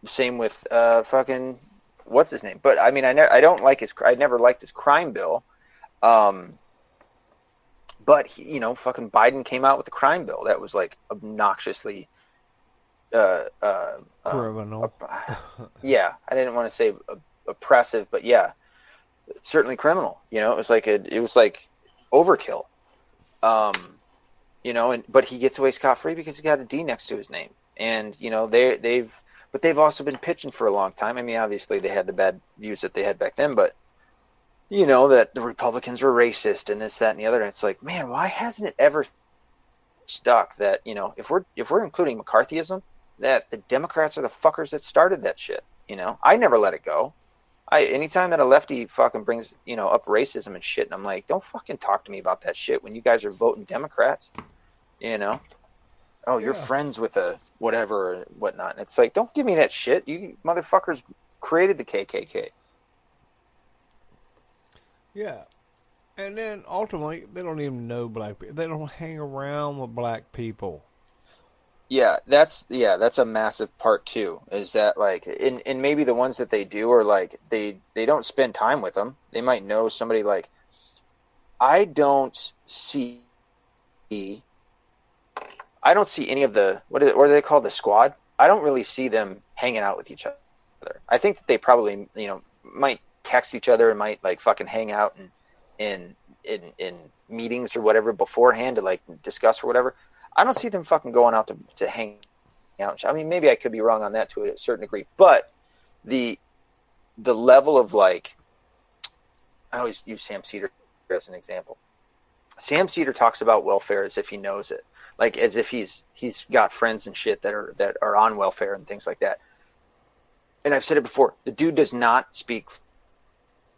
Speaker 3: Same with fucking... what's his name? But I mean, I never liked his crime bill. But he, you know, fucking Biden came out with the crime bill that was like obnoxiously
Speaker 2: criminal.
Speaker 3: Yeah, I didn't want to say oppressive, but yeah, certainly criminal. You know, it was like overkill. You know, but he gets away scot-free because he got a D next to his name, and you know they've also been pitching for a long time. I mean, obviously they had the bad views that they had back then, but you know that the Republicans were racist and this, that, and the other. And it's like, man, why hasn't it ever stuck that, you know, if we're including McCarthyism, that the Democrats are the fuckers that started that shit. You know, I never let it go. Anytime that a lefty fucking brings, you know, up racism and shit, and I'm like, don't fucking talk to me about that shit when you guys are voting Democrats. You know. Oh, you're friends with a whatever or whatnot. And it's like, don't give me that shit. You motherfuckers created the KKK.
Speaker 2: Yeah. And then ultimately, they don't even know black people. They don't hang around with black people.
Speaker 3: Yeah, that's a massive part too. Is that like, and maybe the ones that they do are like, they don't spend time with them. They might know somebody like, I don't see any of the what are they called, the squad. I don't really see them hanging out with each other. I think that they probably, you know, might text each other and might like fucking hang out in meetings or whatever beforehand to like discuss or whatever. I don't see them fucking going out to hang out. I mean, maybe I could be wrong on that to a certain degree, but the level of like, I always use Sam Cedar as an example. Sam Cedar talks about welfare as if he knows it. Like as if he's got friends and shit that are on welfare and things like that. And I've said it before, the dude does not speak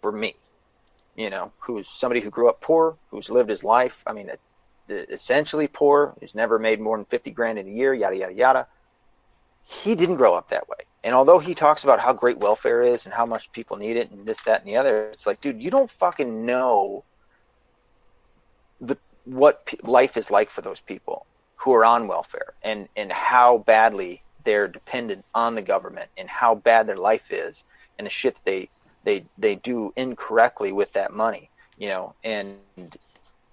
Speaker 3: for me, you know, who's somebody who grew up poor, who's lived his life, I mean, essentially poor, who's never made more than 50 grand in a year, yada, yada, yada. He didn't grow up that way. And although he talks about how great welfare is and how much people need it and this, that, and the other, it's like, dude, you don't fucking know what life is like for those people who are on welfare and how badly they're dependent on the government and how bad their life is and the shit that they do incorrectly with that money, you know, and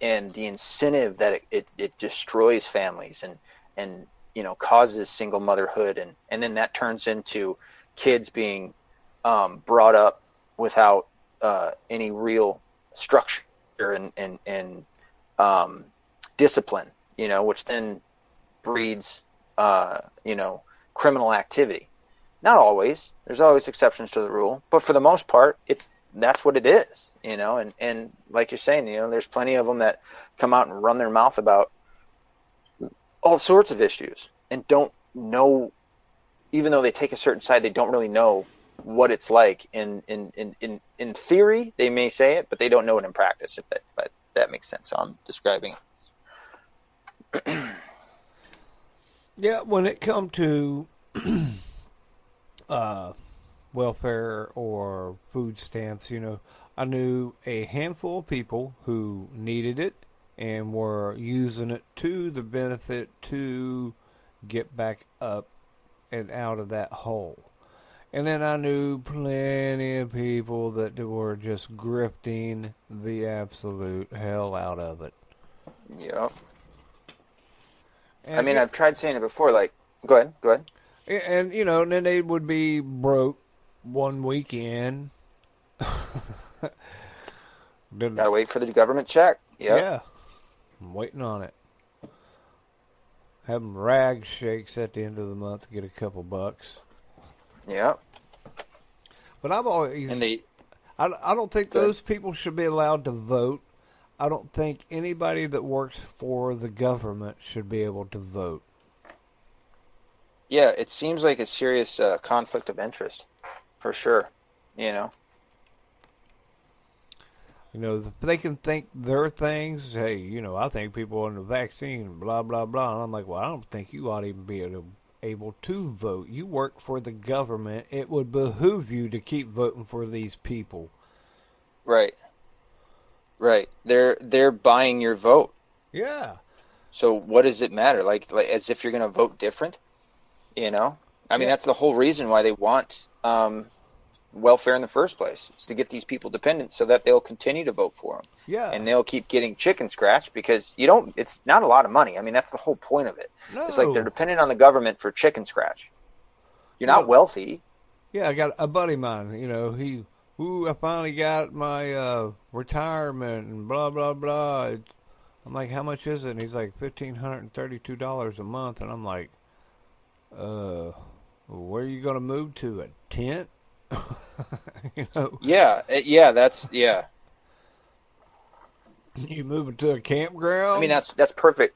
Speaker 3: the incentive that it destroys families and causes single motherhood, and then that turns into kids being brought up without any real structure and discipline, which then breeds criminal activity. Not always. There's always exceptions to the rule, but for the most part, that's what it is, and like you're saying, there's plenty of them that come out and run their mouth about all sorts of issues and don't know, even though they take a certain side, they don't really know what it's like. In theory, they may say it, but they don't know it in practice, if that makes sense. So I'm describing it.
Speaker 2: Yeah, when it come to welfare or food stamps, I knew a handful of people who needed it and were using it to the benefit to get back up and out of that hole. And then I knew plenty of people that were just grifting the absolute hell out of it.
Speaker 3: Yep.
Speaker 2: And
Speaker 3: I've tried saying it before, like, go ahead.
Speaker 2: And, and then they would be broke one weekend.
Speaker 3: Gotta wait for the government check. Yep.
Speaker 2: Yeah. I'm waiting on it. Having rag shakes at the end of the month to get a couple bucks.
Speaker 3: Yep.
Speaker 2: But I've always...
Speaker 3: And
Speaker 2: I don't think those people should be allowed to vote. I don't think anybody that works for the government should be able to vote.
Speaker 3: Yeah, it seems like a serious conflict of interest, for sure.
Speaker 2: They can think their things. Hey, I think people on the vaccine, blah, blah, blah. And I'm like, well, I don't think you ought to even be able to vote. You work for the government. It would behoove you to keep voting for these people. Right. They're buying your vote. Yeah. So what does it matter? Like as if you're going to vote different? That's the whole reason why they want welfare in the first place. It's to get these people dependent so that they'll continue to vote for them. Yeah. And they'll keep getting chicken scratch because it's not a lot of money. That's the whole point of it. No. It's like they're dependent on the government for chicken scratch. You're not wealthy. Yeah, I got a buddy of mine, I finally got my retirement and blah, blah, blah. I'm like, how much is it? And he's like, $1,532 a month. And I'm like, where are you going to move to? A tent? Yeah, yeah. You moving to a campground? That's perfect.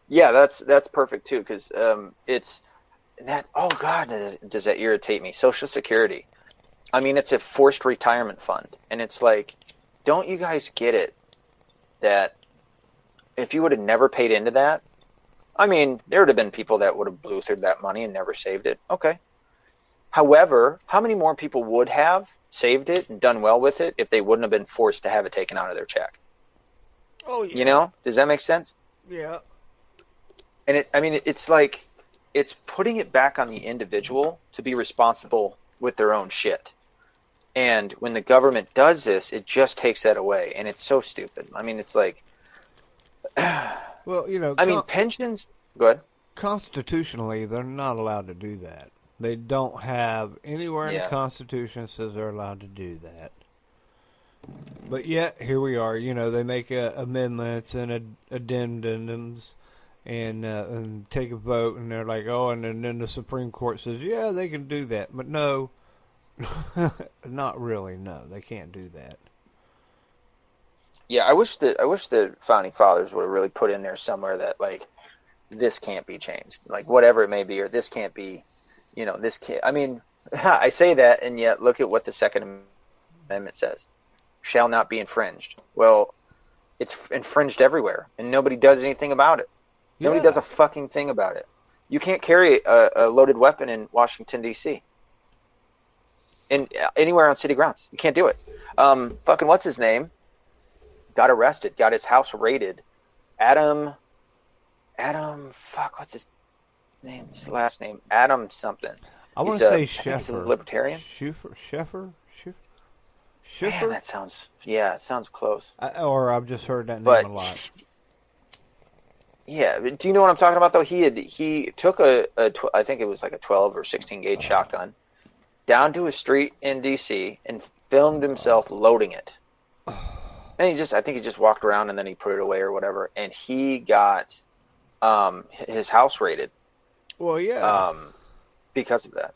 Speaker 2: Yeah, that's perfect too, because it's that. Oh God, does that irritate me? Social Security. It's a forced retirement fund, and it's like, don't you guys get it that if you would have never paid into that, there would have been people that would have blew through that money and never saved it. Okay. However, how many more people would have saved it and done well with it if they wouldn't have been forced to have it taken out of their check? Oh, yeah. Does that make sense? Yeah. And it's like, it's putting it back on the individual to be responsible with their own shit. And when the government does this, it just takes that away. And it's so stupid. It's like, well, pensions, go ahead. Constitutionally, they're not allowed to do that. They don't have anywhere in the Constitution that says they're allowed to do that. But yet, here we are. They make amendments and addendums and take a vote, and they're like, oh, and then the Supreme Court says, yeah, they can do that. But no, not really. No, they can't do that. Yeah, I wish the Founding Fathers would have really put in there somewhere that, like, this can't be changed. Like, whatever it may be, or this can't be... this can't. I say that, and yet look at what the Second Amendment says: "Shall not be infringed." Well, it's infringed everywhere, and nobody does anything about it. Yeah. Nobody does a fucking thing about it. You can't carry a loaded weapon in Washington D.C. in anywhere on city grounds. You can't do it. Fucking what's his name? Got arrested. Got his house raided. Adam. Fuck, what's his name? His last name, Adam something. I want to say Sheffer. He's a libertarian. Sheffer. Man, that sounds. Yeah, it sounds close. Or I've just heard that name a lot.
Speaker 3: Yeah, do you know what I'm talking about though? He took I think it was like a 12 or 16 gauge shotgun down to a street in DC and filmed himself loading it. And I think he just walked around and then he put it away or whatever. And he got his house raided.
Speaker 2: Well, yeah.
Speaker 3: Because of that.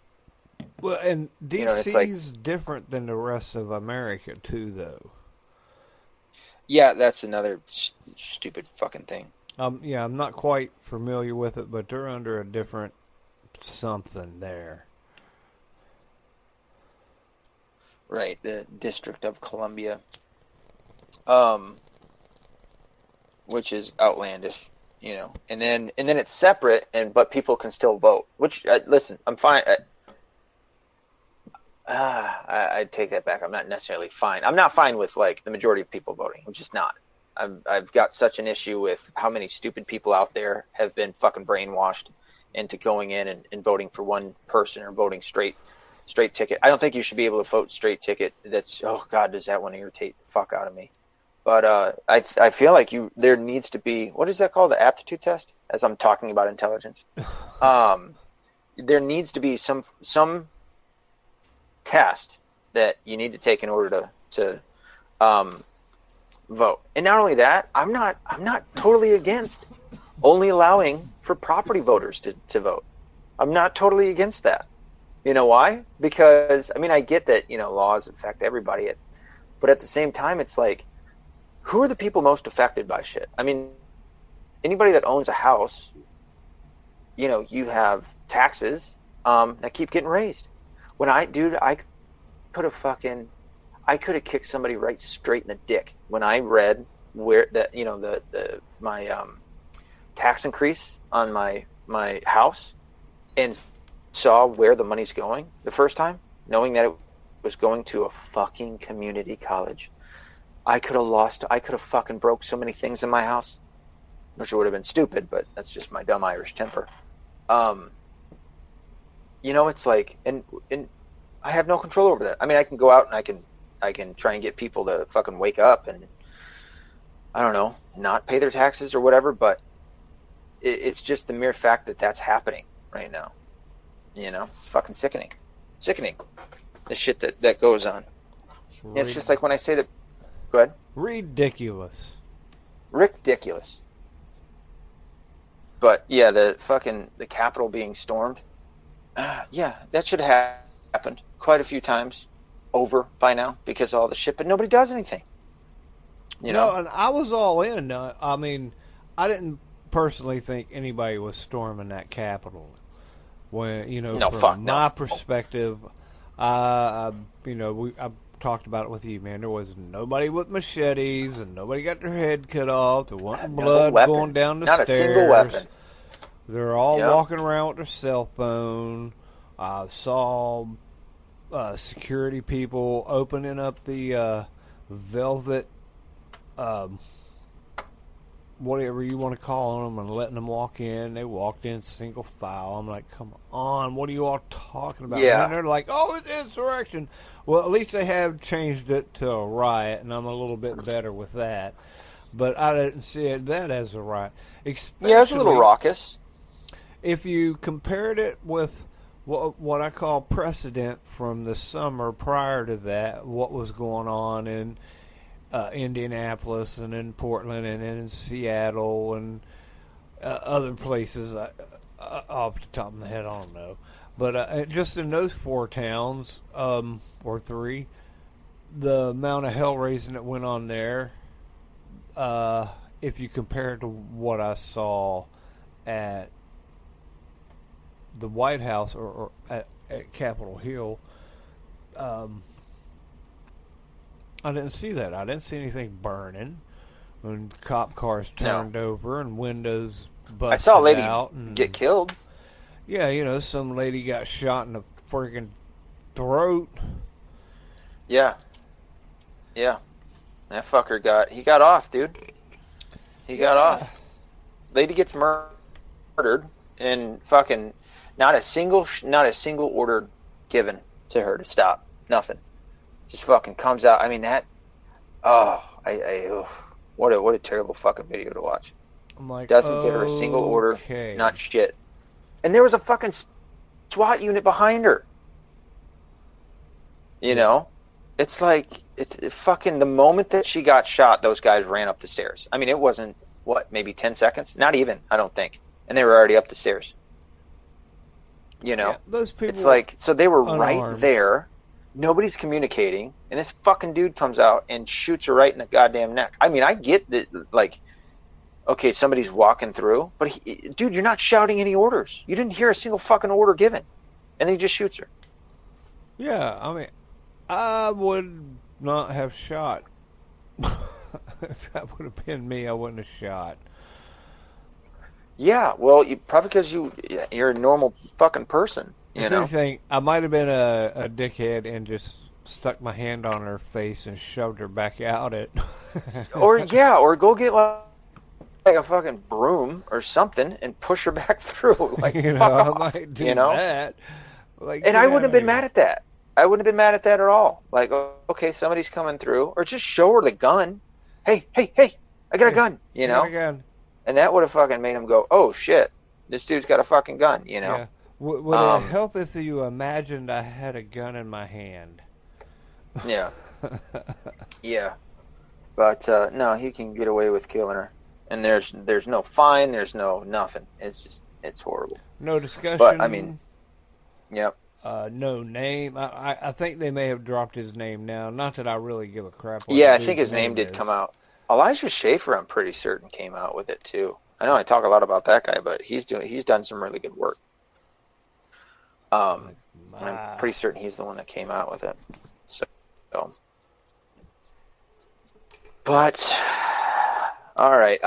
Speaker 2: Well, and DC's
Speaker 3: like,
Speaker 2: different than the rest of America too, though.
Speaker 3: Yeah, that's another stupid fucking thing.
Speaker 2: Yeah, I'm not quite familiar with it, but they're under a different something there.
Speaker 3: Right, the District of Columbia, which is outlandish, and then it's separate, but people can still vote. Which, listen, I'm fine. I take that back. I'm not necessarily fine. I'm not fine with like the majority of people voting. I'm just not. I've got such an issue with how many stupid people out there have been fucking brainwashed into going in and voting for one person or voting straight ticket. I don't think you should be able to vote straight ticket. That's, oh God, does that one irritate the fuck out of me. But I feel like there needs to be, what is that called, the aptitude test? As I'm talking about intelligence, there needs to be some test that you need to take in order to vote. And not only that, I'm not totally against only allowing for property voters to vote. I'm not totally against that. You know why? Because, I mean, I get that, laws affect everybody, but at the same time, it's like, who are the people most affected by shit? I mean, anybody that owns a house, you have taxes that keep getting raised. I could have kicked somebody right straight in the dick when I read where that, my tax increase on my house and saw where the money's going the first time, knowing that it was going to a fucking community college. I could have fucking broke so many things in my house, which would have been stupid, but that's just my dumb Irish temper. It's like, and I have no control over that. I mean, I can go out and I can try and get people to fucking wake up and, I don't know, not pay their taxes or whatever, but it's just the mere fact that that's happening right now. It's fucking sickening. The shit that goes on. It's just like when I say that. Go ahead.
Speaker 2: Ridiculous.
Speaker 3: But yeah, the Capitol being stormed. Yeah, that should have happened quite a few times over by now because of all the shit, but nobody does anything.
Speaker 2: No, and I was all in. I mean, I didn't personally think anybody was storming that Capitol. When from my perspective, I've talked about it with you, man. There was nobody with machetes, and nobody got their head cut off. There wasn't blood going down the stairs.
Speaker 3: Not a single weapon.
Speaker 2: They're all walking around with their cell phone. I saw security people opening up the velvet, whatever you want to call them, and letting them walk in. They walked in single file. I'm like, come on, what are you all talking about?
Speaker 3: Yeah.
Speaker 2: And they're like, oh, it's insurrection. Well, at least they have changed it to a riot, and I'm a little bit better with that. But I didn't see that as a riot.
Speaker 3: Yeah, it's a little raucous.
Speaker 2: If you compared it with what I call precedent from the summer prior to that, what was going on in Indianapolis and in Portland and in Seattle and other places, off the top of my head, I don't know. But just in those four towns, or three, the amount of hell raising that went on there, if you compare it to what I saw at the White House or at Capitol Hill, I didn't see that. I didn't see anything burning and cop cars turned over and windows busted out. I
Speaker 3: saw a lady get killed.
Speaker 2: Yeah, some lady got shot in the freaking throat.
Speaker 3: Yeah. That fucker got off, dude. He got off. Lady gets murdered and fucking not a single order given to her to stop. Nothing. Just fucking comes out. I mean that. Oh, what a terrible fucking video to watch.
Speaker 2: I'm like,
Speaker 3: Doesn't get her a single order,
Speaker 2: okay.
Speaker 3: not shit. And there was a fucking SWAT unit behind her. You know? It's like, it fucking, the moment that she got shot, those guys ran up the stairs. I mean, it wasn't, what, maybe 10 seconds? Not even, I don't think. And they were already up the stairs. You know?
Speaker 2: Yeah, those people,
Speaker 3: it's like, so they were
Speaker 2: unarmed.
Speaker 3: right there. Nobody's communicating. And this fucking dude comes out and shoots her right in the goddamn neck. I mean, I get that, like, okay, somebody's walking through. But, dude, you're not shouting any orders. You didn't hear a single fucking order given. And then he just shoots her.
Speaker 2: Yeah, I mean, I would not have shot. If that would have been me, I wouldn't have shot.
Speaker 3: Yeah, well, probably because you're a normal fucking person, you know?
Speaker 2: Anything, I might have been a dickhead and just stuck my hand on her face and shoved her back out it.
Speaker 3: or go get like a fucking broom or something and push her back through. Like,
Speaker 2: you know,
Speaker 3: fuck
Speaker 2: I
Speaker 3: off,
Speaker 2: might do
Speaker 3: you know?
Speaker 2: that. Like,
Speaker 3: and I wouldn't have been mad at that. I wouldn't have been mad at that at all. Like, okay, somebody's coming through, or just show her the gun. Hey, I got a gun, you know?
Speaker 2: I got a gun.
Speaker 3: And that would have fucking made him go, oh shit, this dude's got a fucking gun, you know?
Speaker 2: Yeah. Would it help if you imagined I had a gun in my hand?
Speaker 3: Yeah. Yeah. But no, he can get away with killing her. And there's no fine, there's no nothing. It's horrible.
Speaker 2: No discussion.
Speaker 3: But I mean, yep.
Speaker 2: No name. I think they may have dropped his name now. Not that I really give a crap.
Speaker 3: Yeah, I think his name did come out. Elijah Schaefer, I'm pretty certain, came out with it too. I know I talk a lot about that guy, but he's done some really good work. I'm pretty certain he's the one that came out with it. So, but all right,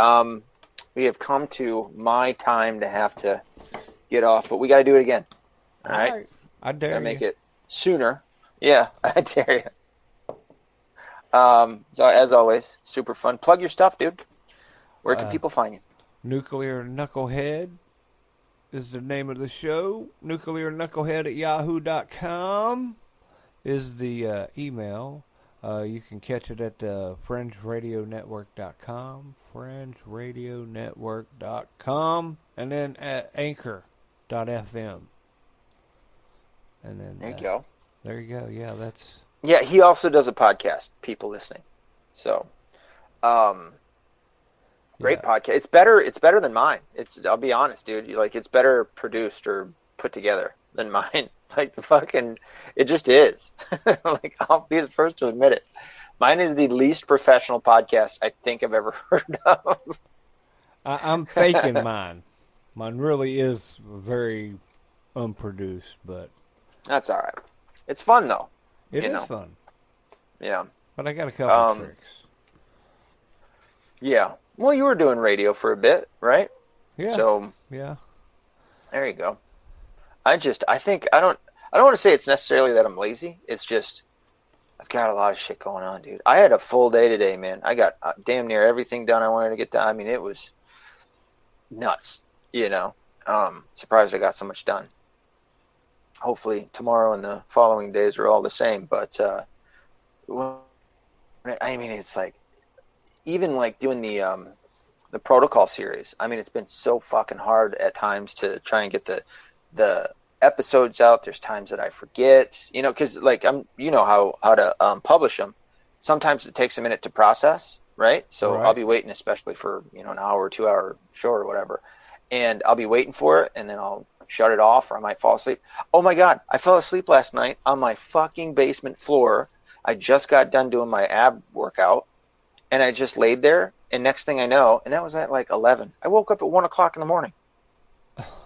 Speaker 3: we have come to my time to have to get off, but we got to do it again. All right.
Speaker 2: I dare you.
Speaker 3: Make it sooner. Yeah, I dare you. So as always, super fun. Plug your stuff, dude. Where can people find you?
Speaker 2: Nuclear Knucklehead is the name of the show. nuclearknucklehead@yahoo.com is the email. You can catch it at fringeradionetwork.com, fringeradionetwork.com, and then at anchor.fm. And then
Speaker 3: there you go.
Speaker 2: There you go. Yeah, that's...
Speaker 3: Yeah, he also does a podcast, people listening. So, great podcast. It's better than mine. I'll be honest, dude. It's better produced or put together than mine. Like, it just is. Like, I'll be the first to admit it. Mine is the least professional podcast I think I've ever heard of.
Speaker 2: I'm faking mine. Mine really is very unproduced, but...
Speaker 3: That's all right. It's fun, though.
Speaker 2: It is fun.
Speaker 3: Yeah.
Speaker 2: But I got a couple of tricks.
Speaker 3: Yeah. Well, you were doing radio for a bit, right?
Speaker 2: Yeah.
Speaker 3: So,
Speaker 2: yeah.
Speaker 3: There you go. I think I don't want to say it's necessarily that I'm lazy. It's just I've got a lot of shit going on, dude. I had a full day today, man. I got damn near everything done I wanted to get done. I mean, it was nuts, you know. Surprised I got so much done. Hopefully tomorrow and the following days are all the same. But I mean, it's like even like doing the protocol series. I mean, it's been so fucking hard at times to try and get the episodes out. There's times that I forget, you know, because like you know how to publish them. Sometimes it takes a minute to process, right? So I'll be waiting, especially for an hour or 2 hour show or whatever, and I'll be waiting for it, and then I'll shut it off, or I might fall asleep. Oh my God, I fell asleep last night on my fucking basement floor. I just got done doing my ab workout, and I just laid there, and next thing I know, and that was at like 11, I woke up at 1 o'clock in the morning.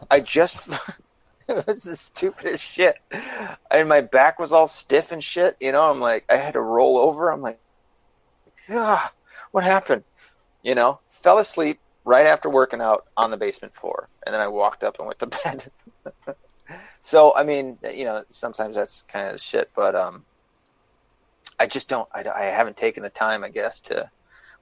Speaker 3: It was the stupidest shit. And my back was all stiff and shit, you know, I'm like, I had to roll over. I'm like, what happened? You know, fell asleep right after working out on the basement floor. And then I walked up and went to bed. So, I mean, you know, sometimes that's kind of shit, but I just I haven't taken the time, I guess,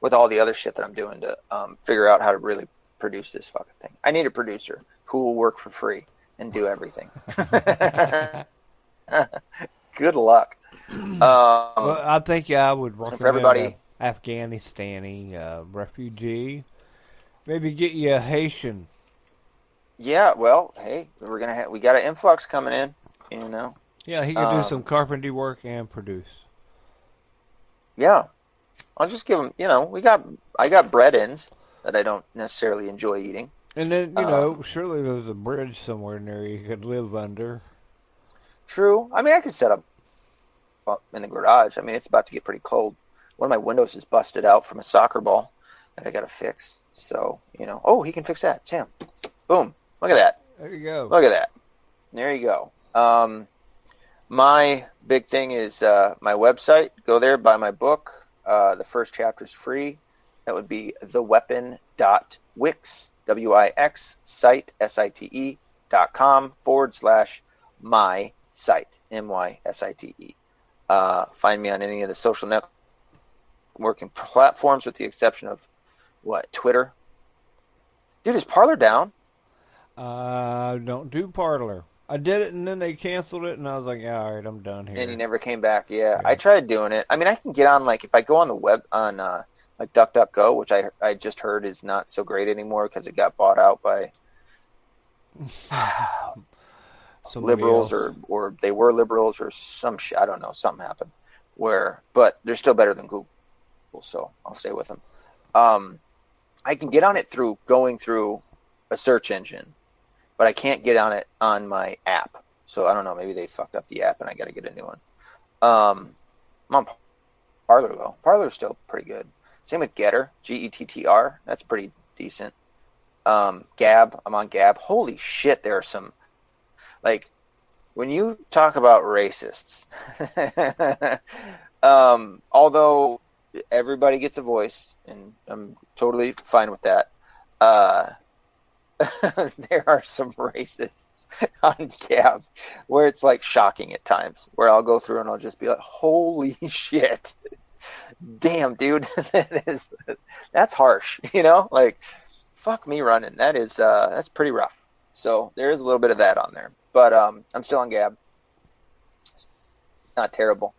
Speaker 3: with all the other shit that I'm doing to figure out how to really produce this fucking thing. I need a producer who will work for free and do everything. Good luck.
Speaker 2: Well, I think I would recommend
Speaker 3: for everybody.
Speaker 2: Afghanistani refugee Maybe get you a Haitian.
Speaker 3: Yeah, well, hey, we got an influx coming in, you know.
Speaker 2: Yeah, he could do some carpentry work and produce.
Speaker 3: Yeah, I'll just give him. You know, I got bread-ins that I don't necessarily enjoy eating.
Speaker 2: And then surely there's a bridge somewhere near you could live under.
Speaker 3: True. I mean, I could set up in the garage. I mean, it's about to get pretty cold. One of my windows is busted out from a soccer ball that I got to fix. So, you know, oh, he can fix that. Sam. Boom. Look at that.
Speaker 2: There you go.
Speaker 3: Look at that. There you go. My big thing is my website. Go there, buy my book. The first chapter is free. That would be theweapon.wix, W-I-X, site, S-I-T-E.com /my site, M-Y-S-I-T-E. Find me on any of the social networking platforms with the exception of, Twitter? Dude, is Parler down?
Speaker 2: Don't do Parler. I did it, and then they canceled it, and I was like, yeah, all right, I'm done here.
Speaker 3: And he never came back, yeah. I tried doing it. I mean, I can get on, if I go on the web, on, DuckDuckGo, which I just heard is not so great anymore because it got bought out by liberals or they were liberals or some shit. I don't know. Something happened. But they're still better than Google, so I'll stay with them. I can get on it through going through a search engine, but I can't get on it on my app. So I don't know. Maybe they fucked up the app and I got to get a new one. I'm on Parler, though. Parler's still pretty good. Same with Getter, G-E-T-T-R. That's pretty decent. Gab, I'm on Gab. Holy shit, there are some... when you talk about racists, although everybody gets a voice, and I'm totally fine with that, there are some racists on Gab where it's shocking at times, where I'll go through and I'll just be like, holy shit. Damn, dude, that's harsh, fuck me running. That's pretty rough. So there is a little bit of that on there, but I'm still on Gab. It's not terrible.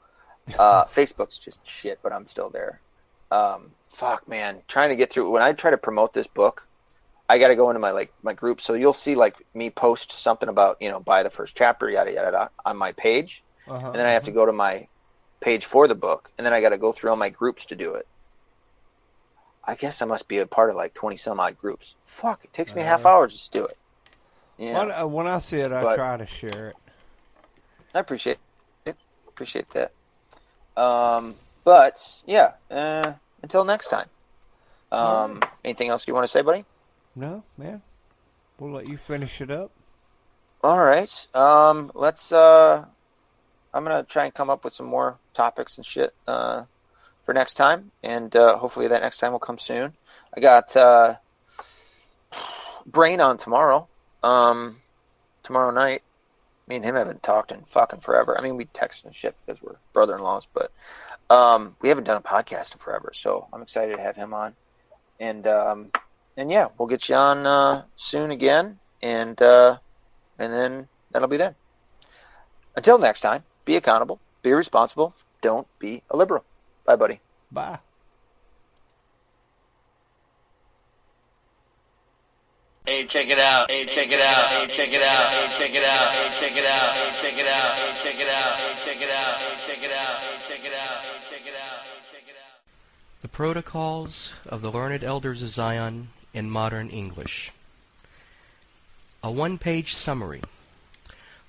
Speaker 3: Facebook's just shit, but I'm still there. Fuck, man, trying to get through. When I try to promote this book, I got to go into my group. So you'll see me post something about buy the first chapter, yada yada yada, on my page, and then I have to go to my page for the book, and then I got to go through all my groups to do it. I guess I must be a part of 20 some odd groups. Fuck, it takes me a half hour just to do it. Yeah.
Speaker 2: When I see it, I try to share it.
Speaker 3: I appreciate it. Appreciate that. But yeah, until next time. Anything else you want to say, buddy?
Speaker 2: No, man. We'll let you finish it up.
Speaker 3: All right. Let's. I'm gonna try and come up with some more topics and shit for next time, and hopefully that next time will come soon. I got Brain on tomorrow. Tomorrow night. Me and him haven't talked in fucking forever. I mean, we text and shit because we're brother-in-laws, but we haven't done a podcast in forever. So I'm excited to have him on, and yeah, we'll get you on soon again, and then that'll be that. Until next time. Be accountable. Be responsible. Don't be a liberal. Bye, buddy.
Speaker 2: Bye.
Speaker 1: Hey, check it out. Hey, check it out. Hey, check it out. Hey, check it out. Hey, check it out. Hey, check it out. Hey, check it out. Hey, check it out. Hey, check it out. Hey, check it out. Hey, check it out. Hey, check it out.
Speaker 4: The Protocols of the Learned Elders of Zion in Modern English. A one-page summary.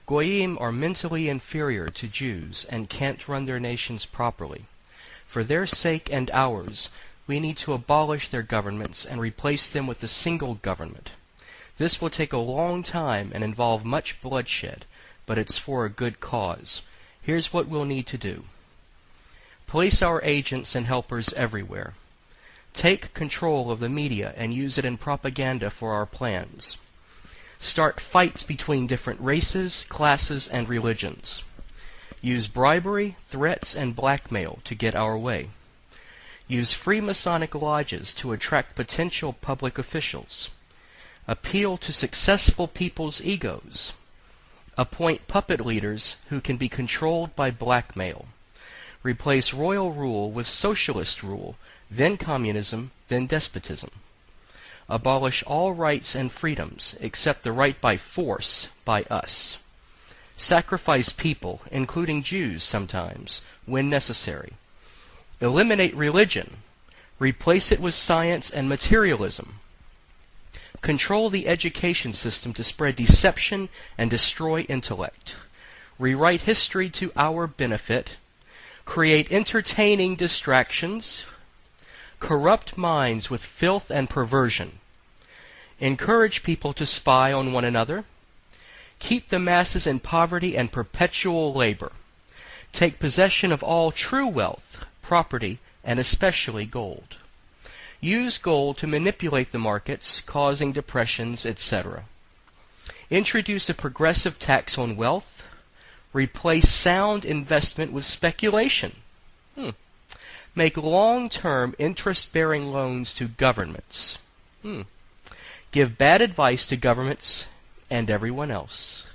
Speaker 4: Goyim are mentally inferior to Jews and can't run their nations properly. For their sake and ours, we need to abolish their governments and replace them with a single government. This will take a long time and involve much bloodshed, but it's for a good cause. Here's what we'll need to do. Place our agents and helpers everywhere. Take control of the media and use it in propaganda for our plans. Start fights between different races, classes, and religions. Use bribery, threats, and blackmail to get our way. Use Freemasonic lodges to attract potential public officials. Appeal to successful people's egos. Appoint puppet leaders who can be controlled by blackmail. Replace royal rule with socialist rule, then communism, then despotism. abolish all rights and freedoms except the right by force by us. Sacrifice people, including Jews sometimes, when necessary. Eliminate religion. Replace it with science and materialism. Control the education system to spread deception and destroy intellect. Rewrite history to our benefit. Create entertaining distractions. Corrupt minds with filth and perversion. Encourage people to spy on one another. Keep the masses in poverty and perpetual labor. Take possession of all true wealth, property, and especially gold. Use gold to manipulate the markets, causing depressions, etc. Introduce a progressive tax on wealth. Replace sound investment with speculation. Make long-term interest-bearing loans to governments. Give bad advice to governments and everyone else.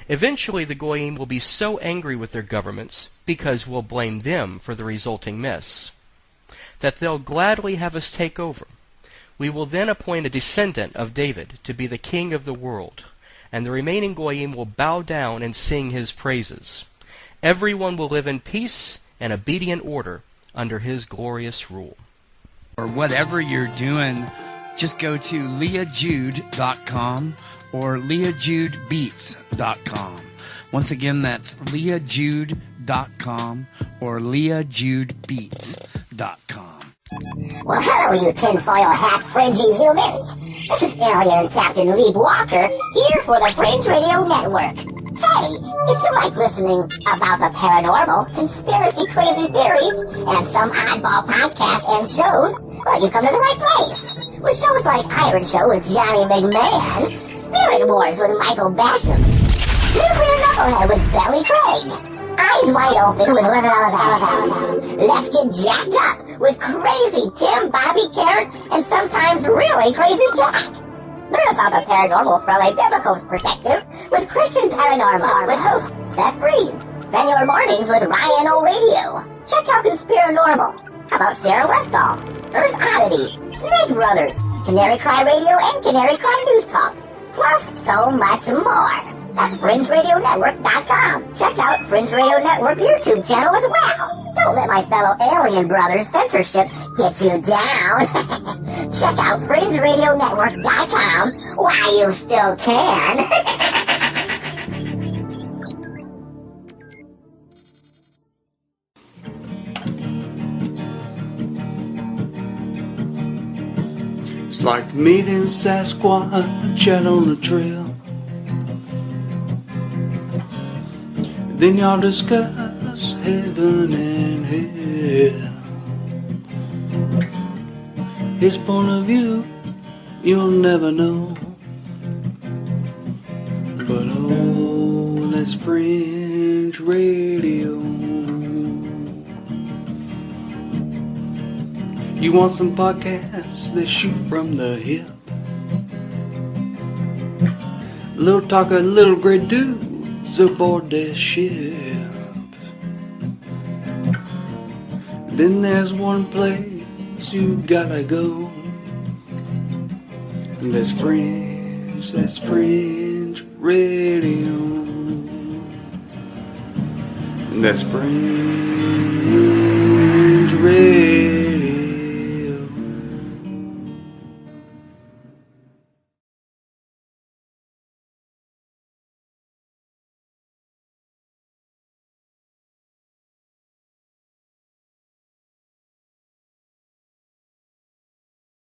Speaker 4: Eventually, the Goyim will be so angry with their governments, because we'll blame them for the resulting mess, that they'll gladly have us take over. We will then appoint a descendant of David to be the king of the world, and the remaining Goyim will bow down and sing his praises. Everyone will live in peace and obedient order under his glorious rule.
Speaker 5: Or whatever you're doing, just go to leahjude.com or leahjudebeats.com. Once again, that's leahjude.com or leahjudebeats.com.
Speaker 6: Well, hello, you tinfoil hat fringy humans. This is Alien Captain Lieb Walker, here for the Fringe Radio Network. Say, if you like listening about the paranormal, conspiracy crazy theories, and some oddball podcasts and shows, well, you've come to the right place. With shows like Iron Show with Johnny McMahon, Spirit Wars with Michael Basham, Nuclear Knucklehead with Belly Craig, Eyes Wide Open with Leonard Oliver, Let's Get Jacked Up with Crazy Tim, Bobby Carrot, and sometimes really Crazy Jack. Learn about the paranormal from a biblical perspective with Christian Paranormal with host Seth Breeze. Spend your mornings with Ryan O'Radio. Check out Conspiranormal. How about Sarah Westall, Earth Oddity, Snake Brothers, Canary Cry Radio, and Canary Cry News Talk. Plus so much more. That's FringeRadioNetwork.com. Check out Fringe Radio Network YouTube channel as well. Don't let my fellow alien brothers' censorship get you down. Check out FringeRadioNetwork.com while you still can.
Speaker 7: It's like meeting Sasquatch out on the trail. Then y'all discuss heaven and hell. His point of view you'll never know. But oh, that's Fringe Radio. You want some podcasts that shoot from the hip? Little talk of little great dudes aboard their ships. Then there's one place you gotta go. And that's Fringe Radio. And that's Fringe Radio.